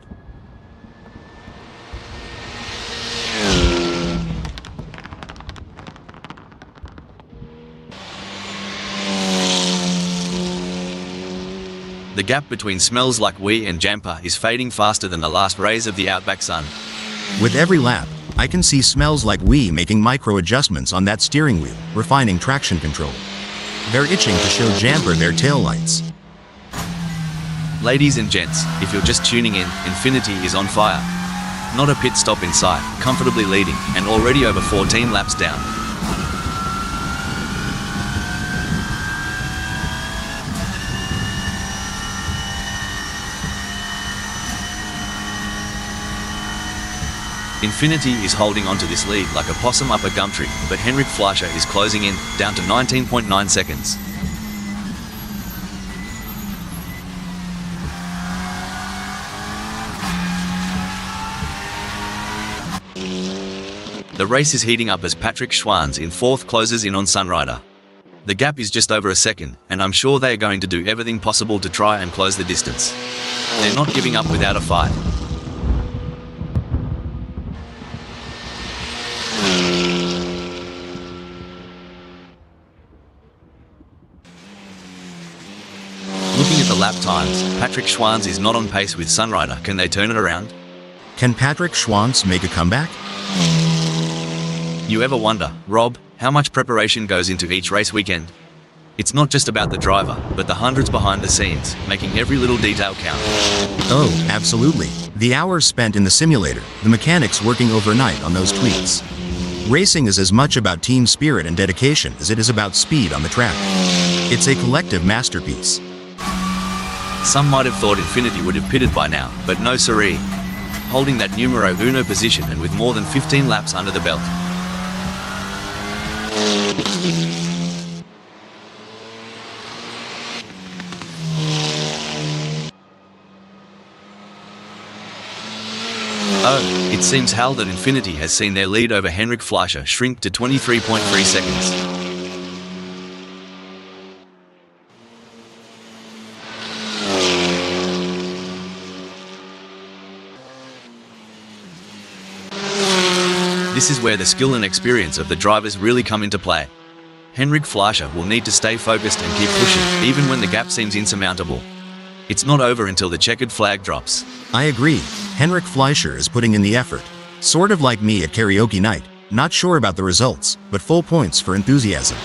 The gap between Smells Like We and Jamper is fading faster than the last rays of the outback sun. With every lap, I can see Smells Like We making micro adjustments on that steering wheel, refining traction control. They're itching to show Jamper their taillights. Ladies and gents, if you're just tuning in, Infiniti is on fire. Not a pit stop in sight, comfortably leading, and already over 14 laps down. Infiniti is holding onto this lead like a possum up a gum tree, but Henrik Fleischer is closing in, down to 19.9 seconds. The race is heating up as Patrick Schwanz in 4th closes in on Sunrider. The gap is just over a second, and I'm sure they are going to do everything possible to try and close the distance. They're not giving up without a fight. Looking at the lap times, Patrick Schwanz is not on pace with Sunrider. Can they turn it around? Can Patrick Schwanz make a comeback? You ever wonder, Rob, how much preparation goes into each race weekend? It's not just about the driver, but the hundreds behind the scenes, making every little detail count. Oh, absolutely. The hours spent in the simulator, the mechanics working overnight on those tweaks. Racing is as much about team spirit and dedication as it is about speed on the track. It's a collective masterpiece. Some might have thought Infiniti would have pitted by now, but no siree. Holding that numero uno position and with more than 15 laps under the belt. Oh, it seems Hal that Infiniti has seen their lead over Henrik Fleischer shrink to 23.3 seconds. This is where the skill and experience of the drivers really come into play. Henrik Fleischer will need to stay focused and keep pushing, even when the gap seems insurmountable. It's not over until the checkered flag drops. I agree. Henrik Fleischer is putting in the effort. Sort of like me at karaoke night. Not sure about the results, but full points for enthusiasm.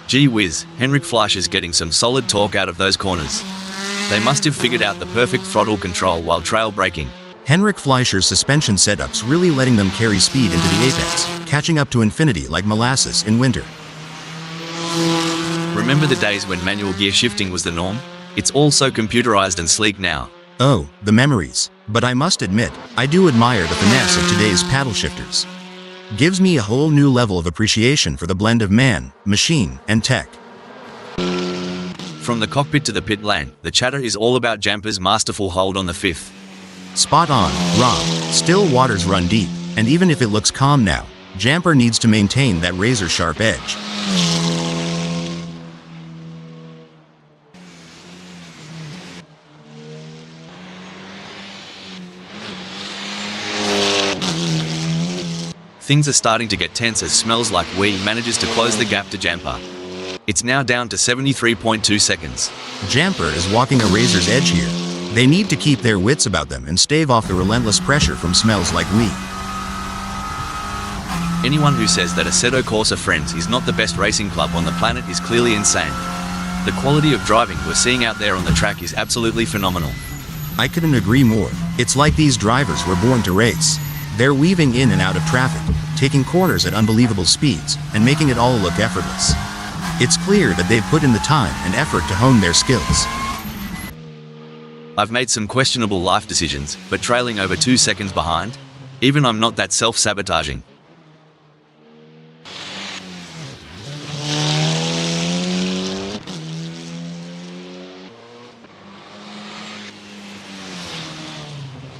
Gee whiz, Henrik Fleischer's getting some solid torque out of those corners. They must have figured out the perfect throttle control while trail braking. Henrik Fleischer's suspension setup's really letting them carry speed into the apex, catching up to Infiniti like molasses in winter. Remember the days when manual gear shifting was the norm? It's all so computerized and sleek now. Oh, the memories. But I must admit, I do admire the finesse of today's paddle shifters. Gives me a whole new level of appreciation for the blend of man, machine, and tech. From the cockpit to the pit lane, the chatter is all about Jamper's masterful hold on the fifth. Spot on, Rob. Still waters run deep, and even if it looks calm now, Jamper needs to maintain that razor-sharp edge. Things are starting to get tense as Smells Like We manages to close the gap to Jamper. It's now down to 73.2 seconds. Jamper is walking a razor's edge here. They need to keep their wits about them and stave off the relentless pressure from Smells Like We. Anyone who says that Assetto CorsaFriends is not the best racing club on the planet is clearly insane. The quality of driving we're seeing out there on the track is absolutely phenomenal. I couldn't agree more. It's like these drivers were born to race. They're weaving in and out of traffic, taking corners at unbelievable speeds, and making it all look effortless. It's clear that they've put in the time and effort to hone their skills. I've made some questionable life decisions, but trailing over 2 seconds behind? Even I'm not that self-sabotaging.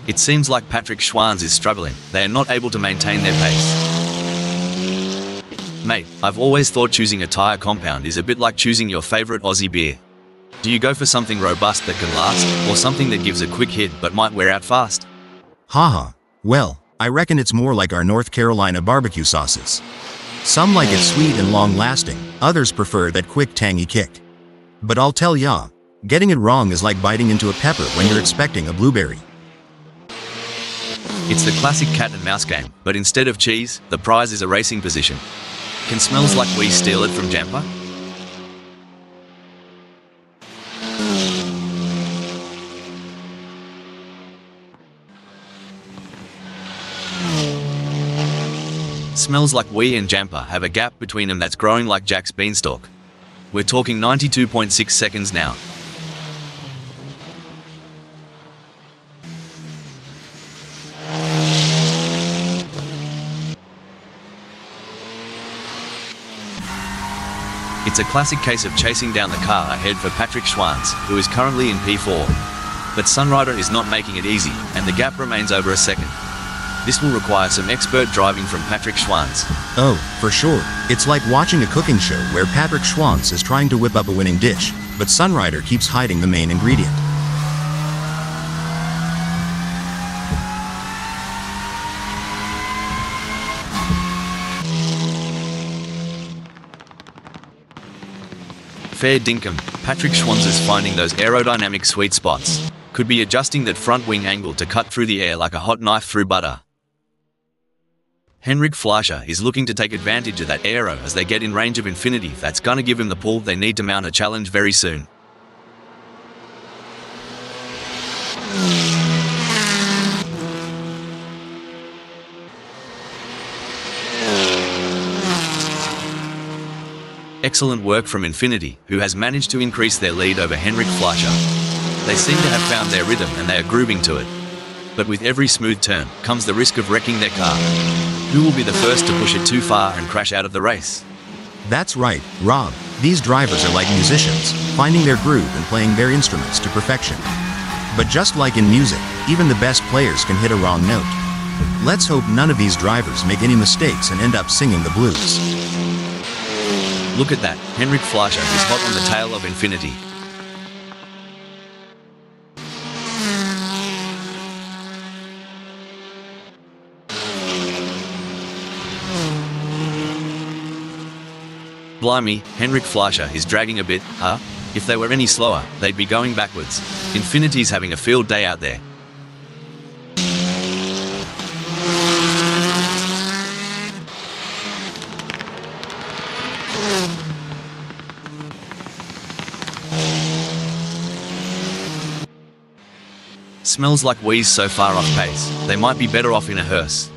It seems like Patrick Schwanz is struggling. They are not able to maintain their pace. Mate, I've always thought choosing a tyre compound is a bit like choosing your favourite Aussie beer. Do you go for something robust that can last, or something that gives a quick hit but might wear out fast? Haha. Well, I reckon it's more like our North Carolina barbecue sauces. Some like it sweet and long-lasting, others prefer that quick tangy kick. But I'll tell ya, getting it wrong is like biting into a pepper when you're expecting a blueberry. It's the classic cat and mouse game, but instead of cheese, the prize is a racing position. Can Smells Like We steal it from Jamper? Smells Like We and Jamper have a gap between them that's growing like Jack's beanstalk. We're talking 92.6 seconds now. It's a classic case of chasing down the car ahead for Patrick Schwanz, who is currently in P4. But Sunrider is not making it easy, and the gap remains over a second. This will require some expert driving from Patrick Schwanz. Oh, for sure. It's like watching a cooking show where Patrick Schwanz is trying to whip up a winning dish, but Sunrider keeps hiding the main ingredient. Fair dinkum, Patrick Schwanz is finding those aerodynamic sweet spots. Could be adjusting that front wing angle to cut through the air like a hot knife through butter. Henrik Fleischer is looking to take advantage of that aero as they get in range of infinity. That's gonna give him the pull they need to mount a challenge very soon. Excellent work from Infinity, who has managed to increase their lead over Henrik Fleischer. They seem to have found their rhythm and they are grooving to it. But with every smooth turn comes the risk of wrecking their car. Who will be the first to push it too far and crash out of the race? That's right, Rob. These drivers are like musicians, finding their groove and playing their instruments to perfection. But just like in music, even the best players can hit a wrong note. Let's hope none of these drivers make any mistakes and end up singing the blues. Look at that, Henrik Fleischer is hot on the tail of Infinity. Blimey, Henrik Fleischer is dragging a bit, huh? If they were any slower, they'd be going backwards. Infinity's having a field day out there. Smells like Wee's so far off pace, they might be better off in a hearse.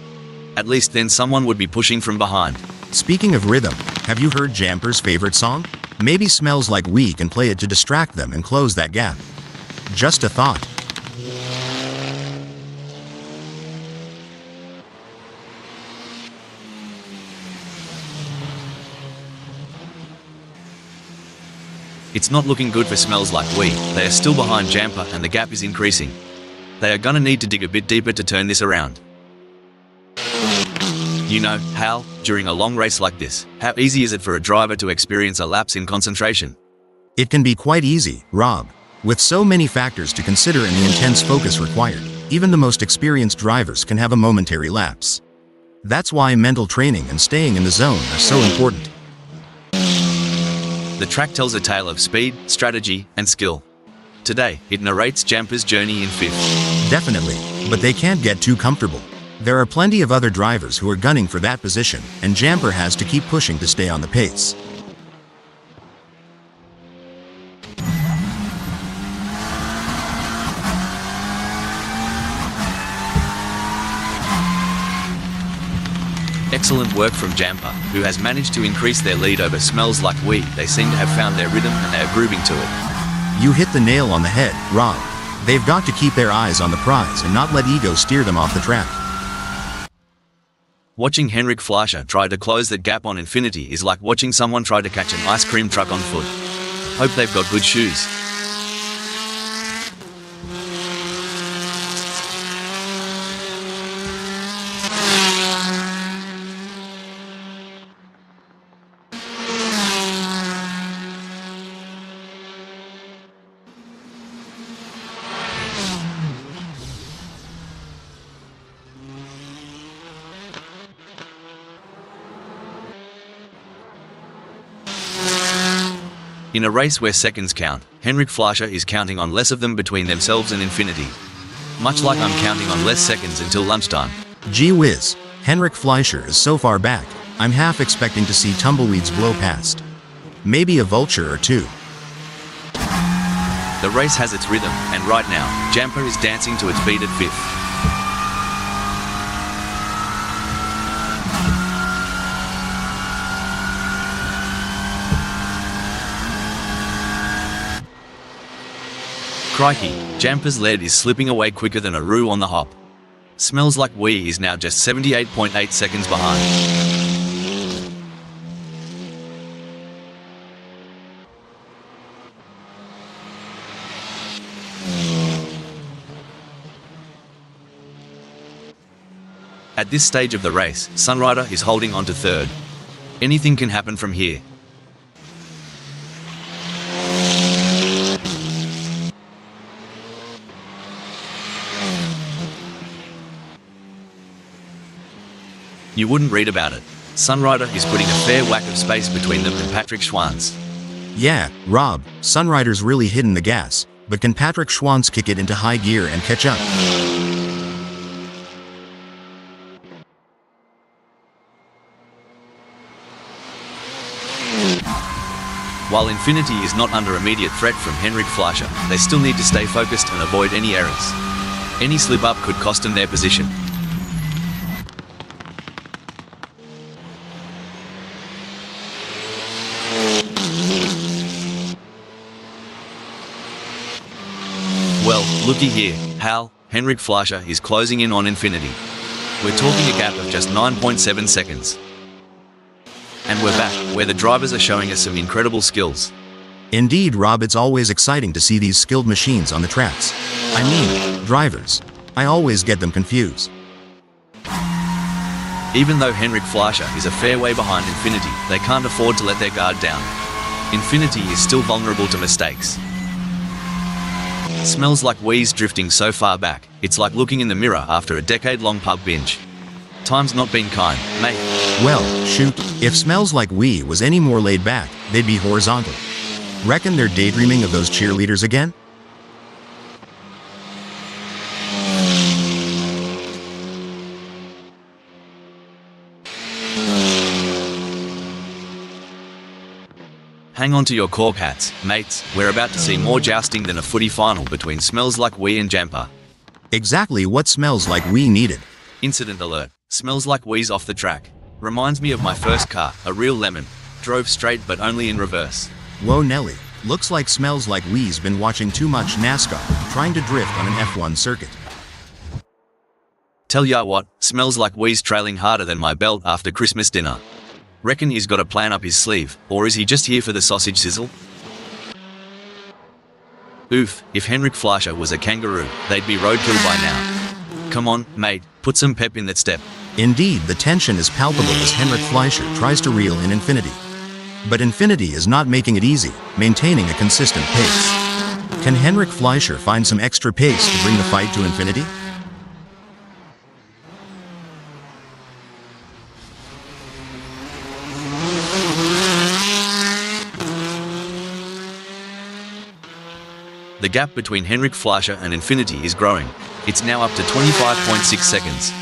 At least then someone would be pushing from behind. Speaking of rhythm, have you heard Jamper's favorite song? Maybe Smells Like We can play it to distract them and close that gap. Just a thought. It's not looking good for Smells Like We. They are still behind Jamper and the gap is increasing. They are gonna need to dig a bit deeper to turn this around. You know, Hal, during a long race like this, how easy is it for a driver to experience a lapse in concentration? It can be quite easy, Rob. With so many factors to consider and the intense focus required, even the most experienced drivers can have a momentary lapse. That's why mental training and staying in the zone are so important. The track tells a tale of speed, strategy, and skill. Today, it narrates Jamper's journey in fifth. Definitely, but they can't get too comfortable. There are plenty of other drivers who are gunning for that position, and Jamper has to keep pushing to stay on the pace. Excellent work from Jamper, who has managed to increase their lead over Smells Like We. They seem to have found their rhythm and they are grooving to it. You hit the nail on the head, Rob. They've got to keep their eyes on the prize and not let ego steer them off the track. Watching Henrik Fleischer try to close that gap on Infinity is like watching someone try to catch an ice cream truck on foot. Hope they've got good shoes. In a race where seconds count, Henrik Fleischer is counting on less of them between themselves and Infinity. Much like I'm counting on less seconds until lunchtime. Gee whiz, Henrik Fleischer is so far back, I'm half expecting to see tumbleweeds blow past. Maybe a vulture or two. The race has its rhythm, and right now, Jamper is dancing to its beat at fifth. Crikey, Jamper's lead is slipping away quicker than a roux on the hop. Smells Like We is now just 78.8 seconds behind. At this stage of the race, Sunrider is holding on to third. Anything can happen from here. You wouldn't read about it. Sunrider is putting a fair whack of space between them and Patrick Schwanz. Yeah, Rob, Sunrider's really hitting the gas, but can Patrick Schwanz kick it into high gear and catch up? While Infinity is not under immediate threat from Henrik Fleischer, they still need to stay focused and avoid any errors. Any slip-up could cost them their position. Well, looky here, Hal, Henrik Fleischer is closing in on Infinity. We're talking a gap of just 9.7 seconds. And we're back, where the drivers are showing us some incredible skills. Indeed, Rob, it's always exciting to see these skilled machines on the tracks. I mean, drivers. I always get them confused. Even though Henrik Fleischer is a fair way behind Infinity, they can't afford to let their guard down. Infinity is still vulnerable to mistakes. Smells Like We's drifting so far back, it's like looking in the mirror after a decade-long pub binge. Time's not been kind, mate. Well, shoot, if Smells Like We was any more laid back, they'd be horizontal. Reckon they're daydreaming of those cheerleaders again? Hang on to your cork hats, mates. We're about to see more jousting than a footy final between Smells Like We and Jamper. Exactly what Smells Like We needed. Incident alert. Smells Like We's off the track. Reminds me of my first car, a real lemon. Drove straight but only in reverse. Whoa Nelly, looks like Smells Like We's been watching too much NASCAR, trying to drift on an F1 circuit. Tell ya what, Smells Like We's trailing harder than my belt after Christmas dinner. Reckon he's got a plan up his sleeve, or is he just here for the sausage sizzle? Oof, if Henrik Fleischer was a kangaroo, they'd be roadkill by now. Come on, mate, put some pep in that step. Indeed, the tension is palpable as Henrik Fleischer tries to reel in Infinity. But Infinity is not making it easy, maintaining a consistent pace. Can Henrik Fleischer find some extra pace to bring the fight to Infinity? The gap between Henrik Fleischer and Infinity is growing. It's now up to 25.6 seconds.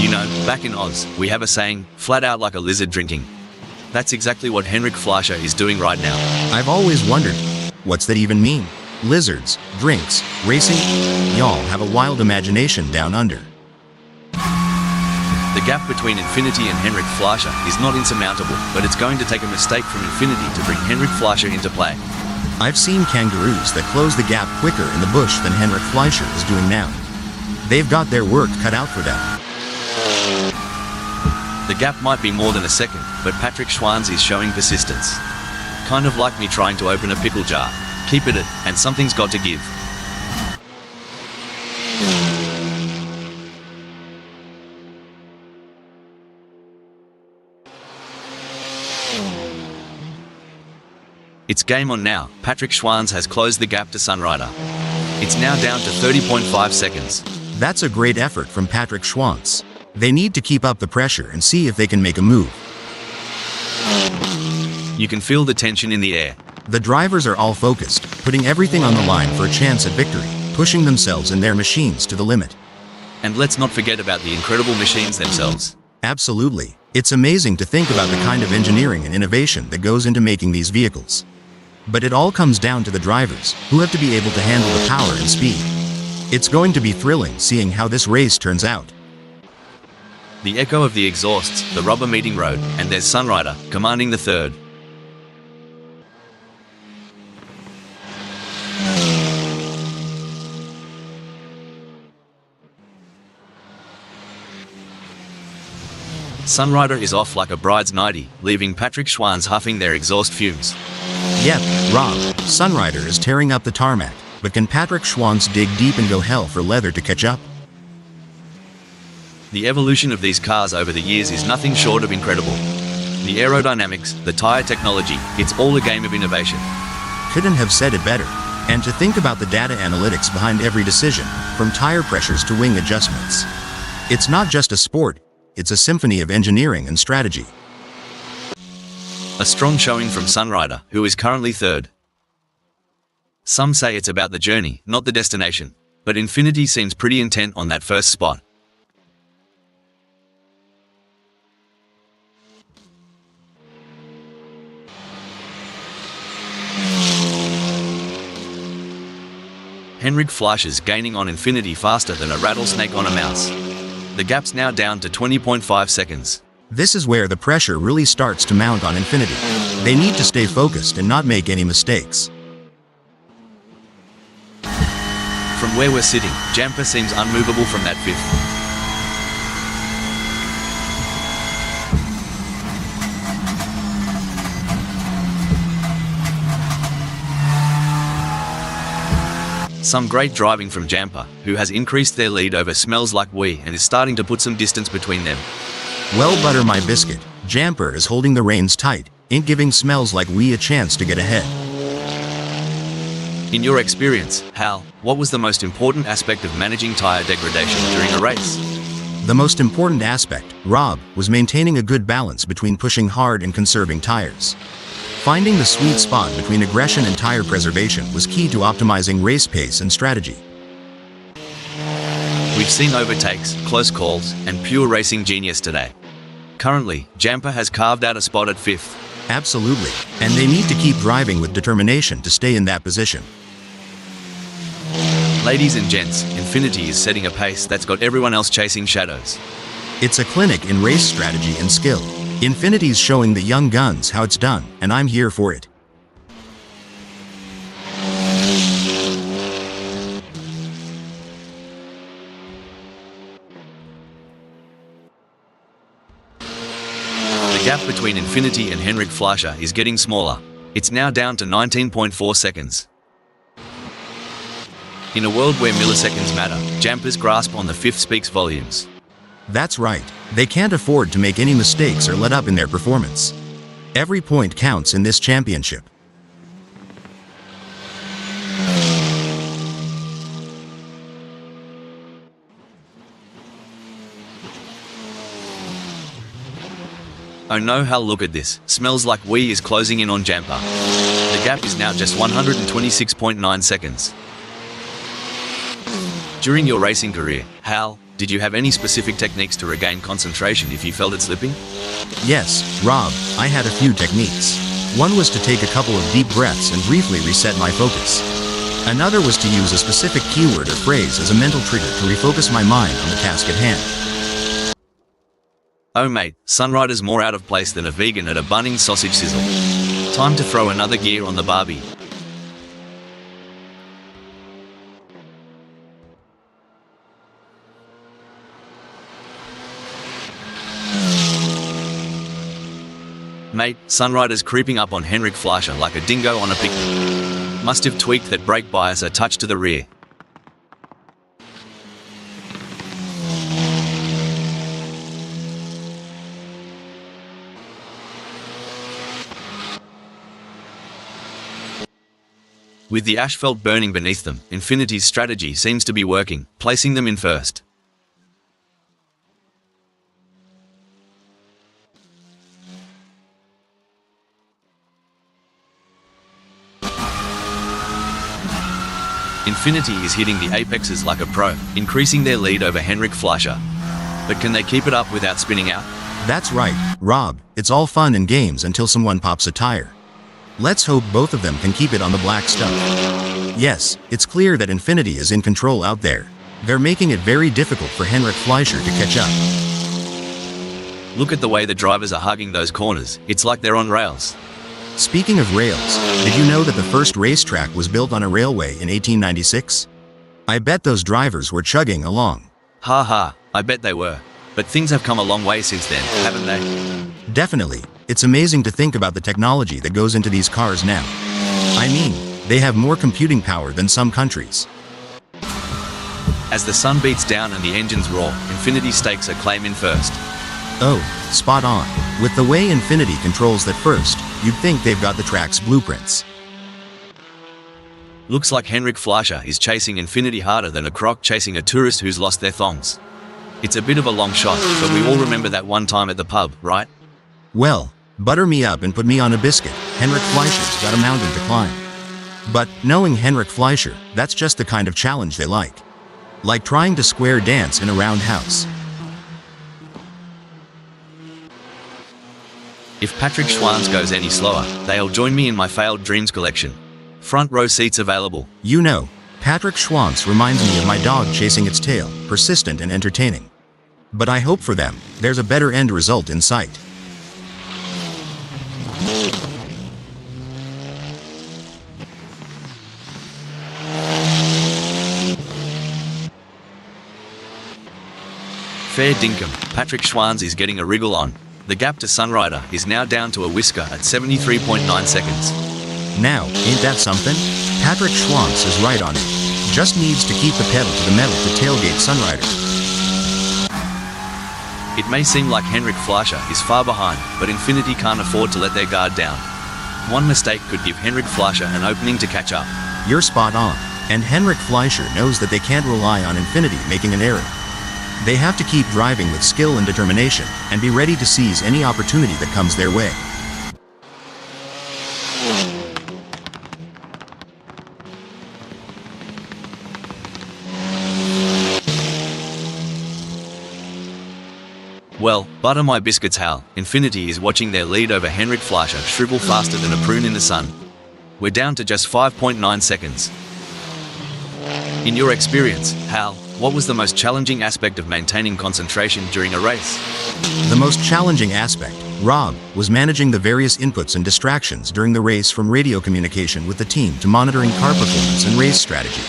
You know, back in Oz, we have a saying, flat out like a lizard drinking. That's exactly what Henrik Fleischer is doing right now. I've always wondered, what's that even mean? Lizards, drinks, racing? Y'all have a wild imagination down under. The gap between Infinity and Henrik Fleischer is not insurmountable, but it's going to take a mistake from Infinity to bring Henrik Fleischer into play. I've seen kangaroos that close the gap quicker in the bush than Henrik Fleischer is doing now. They've got their work cut out for them. The gap might be more than a second, but Patrick Schwanz is showing persistence. Kind of like me trying to open a pickle jar. Keep it and something's got to give. It's game on now. Patrick Schwanz has closed the gap to Sunrider. It's now down to 30.5 seconds. That's a great effort from Patrick Schwanz. They need to keep up the pressure and see if they can make a move. You can feel the tension in the air. The drivers are all focused, putting everything on the line for a chance at victory, pushing themselves and their machines to the limit. And let's not forget about the incredible machines themselves. Absolutely. It's amazing to think about the kind of engineering and innovation that goes into making these vehicles. But it all comes down to the drivers, who have to be able to handle the power and speed. It's going to be thrilling seeing how this race turns out. The echo of the exhausts, the rubber meeting road, and there's Sunrider, commanding the third. Sunrider is off like a bride's nightie, leaving Patrick Schwanz huffing their exhaust fumes. Yep, Rob, Sunrider is tearing up the tarmac, but can Patrick Schwanz dig deep and go hell for leather to catch up? The evolution of these cars over the years is nothing short of incredible. The aerodynamics, the tire technology, it's all a game of innovation. Couldn't have said it better. And to think about the data analytics behind every decision, from tire pressures to wing adjustments. It's not just a sport, it's a symphony of engineering and strategy. A strong showing from Sunrider, who is currently third. Some say it's about the journey, not the destination, but Infinity seems pretty intent on that first spot. Henrik Fleischer's gaining on Infinity faster than a rattlesnake on a mouse. The gap's now down to 20.5 seconds. This is where the pressure really starts to mount on Infinity. They need to stay focused and not make any mistakes. From where we're sitting, Jamper seems unmovable from that fifth. Some great driving from Jamper, who has increased their lead over Smells Like We and is starting to put some distance between them. Well, butter my biscuit, Jamper is holding the reins tight, ain't giving Smells Like We a chance to get ahead. In your experience, Hal, what was the most important aspect of managing tire degradation during a race? The most important aspect, Rob, was maintaining a good balance between pushing hard and conserving tires. Finding the sweet spot between aggression and tire preservation was key to optimizing race pace and strategy. We've seen overtakes, close calls, and pure racing genius today. Currently, Jamper has carved out a spot at fifth. Absolutely, and they need to keep driving with determination to stay in that position. Ladies and gents, Infinity is setting a pace that's got everyone else chasing shadows. It's a clinic in race strategy and skill. Infinity's showing the young guns how it's done, and I'm here for it. The gap between Infinity and Henrik Fleischer is getting smaller. It's now down to 19.4 seconds. In a world where milliseconds matter, Jamper's grasp on the fifth speaks volumes. That's right. They can't afford to make any mistakes or let up in their performance. Every point counts in this championship. Oh no, Hal, look at this. Smells like Wii is closing in on Jamper. The gap is now just 126.9 seconds. During your racing career, Hal, did you have any specific techniques to regain concentration if you felt it slipping? Yes, Rob, I had a few techniques. One was to take a couple of deep breaths and briefly reset my focus. Another was to use a specific keyword or phrase as a mental trigger to refocus my mind on the task at hand. Oh mate, Sunrider's more out of place than a vegan at a Bunnings sausage sizzle. Time to throw another gear on the Barbie. Mate, Sunrider's creeping up on Henrik Fleischer like a dingo on a picnic. Must have tweaked that brake bias a touch to the rear. With the asphalt burning beneath them, Infinity's strategy seems to be working, placing them in first. Infinity is hitting the apexes like a pro, increasing their lead over Henrik Fleischer. But can they keep it up without spinning out? That's right, Rob. It's all fun and games until someone pops a tire. Let's hope both of them can keep it on the black stuff. Yes, it's clear that Infinity is in control out there. They're making it very difficult for Henrik Fleischer to catch up. Look at the way the drivers are hugging those corners. It's like they're on rails. Speaking of rails, did you know that the first racetrack was built on a railway in 1896? I bet those drivers were chugging along. Ha ha, I bet they were. But things have come a long way since then, haven't they? Definitely. It's amazing to think about the technology that goes into these cars now. I mean, they have more computing power than some countries. As the sun beats down and the engines roar, Infinity stakes a claim in first. Oh, spot on. With the way Infinity controls that first, you'd think they've got the track's blueprints. Looks like Henrik Fleischer is chasing Infinity harder than a croc chasing a tourist who's lost their thongs. It's a bit of a long shot, but we all remember that one time at the pub, right? Well, butter me up and put me on a biscuit. Henrik Fleischer's got a mountain to climb. But, knowing Henrik Fleischer, that's just the kind of challenge they like. Like trying to square dance in a round house. If Patrick Schwanz goes any slower, they'll join me in my failed dreams collection. Front row seats available. You know, Patrick Schwanz reminds me of my dog chasing its tail, persistent and entertaining. But I hope for them, there's a better end result in sight. Fair dinkum, Patrick Schwanz is getting a wriggle on. The gap to Sunrider is now down to a whisker at 73.9 seconds. Now, ain't that something? Patrick Schwanz is right on it. Just needs to keep the pedal to the metal to tailgate Sunrider. It may seem like Henrik Fleischer is far behind, but Infinity can't afford to let their guard down. One mistake could give Henrik Fleischer an opening to catch up. You're spot on. And Henrik Fleischer knows that they can't rely on Infinity making an error. They have to keep driving with skill and determination, and be ready to seize any opportunity that comes their way. Well, butter my biscuits, Hal. Infinity is watching their lead over Henrik Fleischer shrivel faster than a prune in the sun. We're down to just 5.9 seconds. In your experience, Hal, what was the most challenging aspect of maintaining concentration during a race? The most challenging aspect Rob was managing the various inputs and distractions during the race, from radio communication with the team to monitoring car performance and race strategy.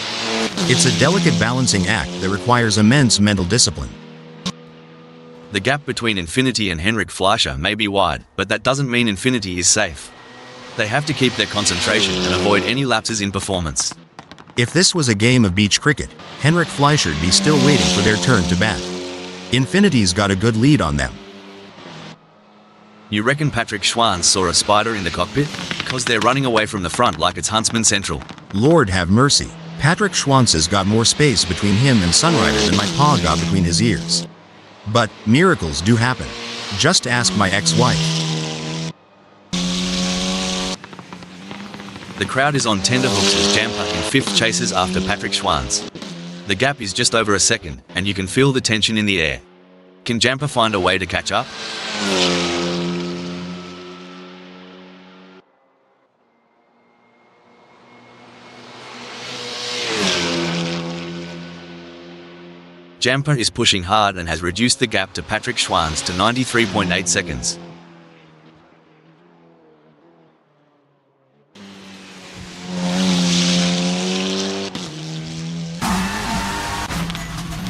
It's a delicate balancing act that requires immense mental discipline. The gap between Infiniti and Henrik Fleischer may be wide, but that doesn't mean Infiniti is safe. They have to keep their concentration and avoid any lapses in performance. If this was a game of beach cricket, Henrik Fleischer'd be still waiting for their turn to bat. Infiniti's got a good lead on them. You reckon Patrick Schwanz saw a spider in the cockpit? Because they're running away from the front like it's Huntsman Central. Lord have mercy. Patrick Schwanz has got more space between him and Sunrider than my paw got between his ears. But miracles do happen. Just ask my ex-wife. The crowd is on tenterhooks as Jamper in fifth chases after Patrick Schwanz. The gap is just over a second, and you can feel the tension in the air. Can Jamper find a way to catch up? Jamper is pushing hard and has reduced the gap to Patrick Schwanz to 93.8 seconds.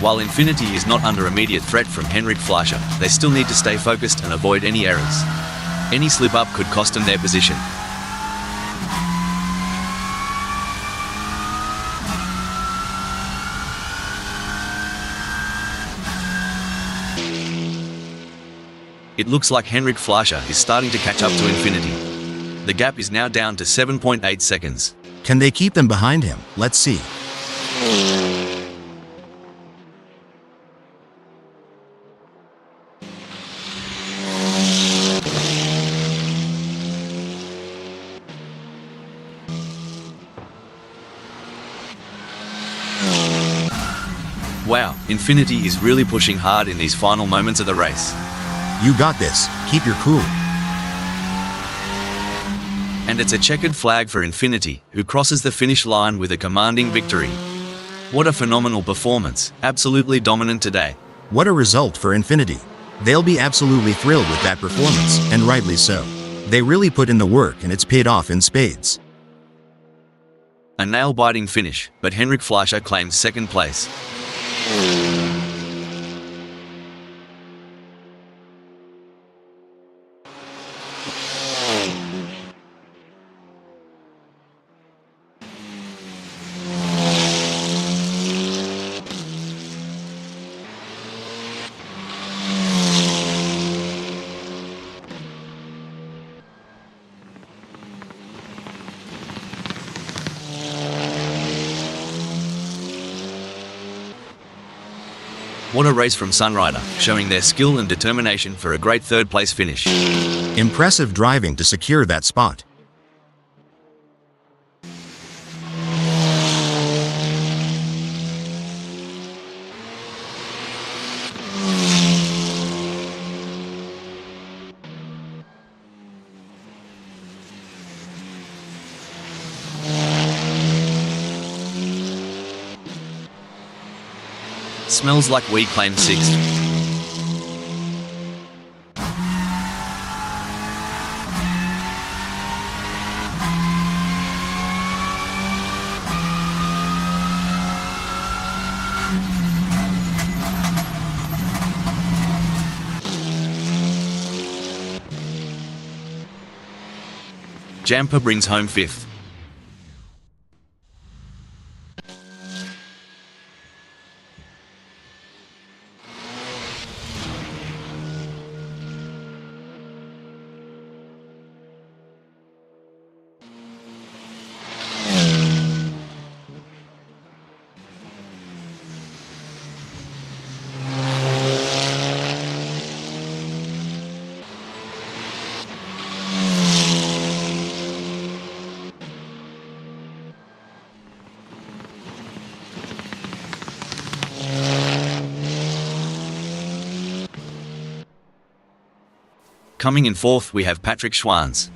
While Infiniti is not under immediate threat from Henrik Fleischer, they still need to stay focused and avoid any errors. Any slip-up could cost them their position. It looks like Henrik Fleischer is starting to catch up to Infiniti. The gap is now down to 7.8 seconds. Can they keep them behind him? Let's see. Wow, Infiniti is really pushing hard in these final moments of the race. You got this. Keep your cool. And it's a checkered flag for Infiniti, who crosses the finish line with a commanding victory. What a phenomenal performance, absolutely dominant today. What a result for Infiniti. They'll be absolutely thrilled with that performance, and rightly so. They really put in the work and it's paid off in spades. A nail-biting finish, but Henrik Fleischer claims second place. What a race from Sunrider, showing their skill and determination for a great third-place finish. Impressive driving to secure that spot. Smells like we claimed sixth. Jamper brings home fifth. Coming in fourth, we have Patrick Schwanz.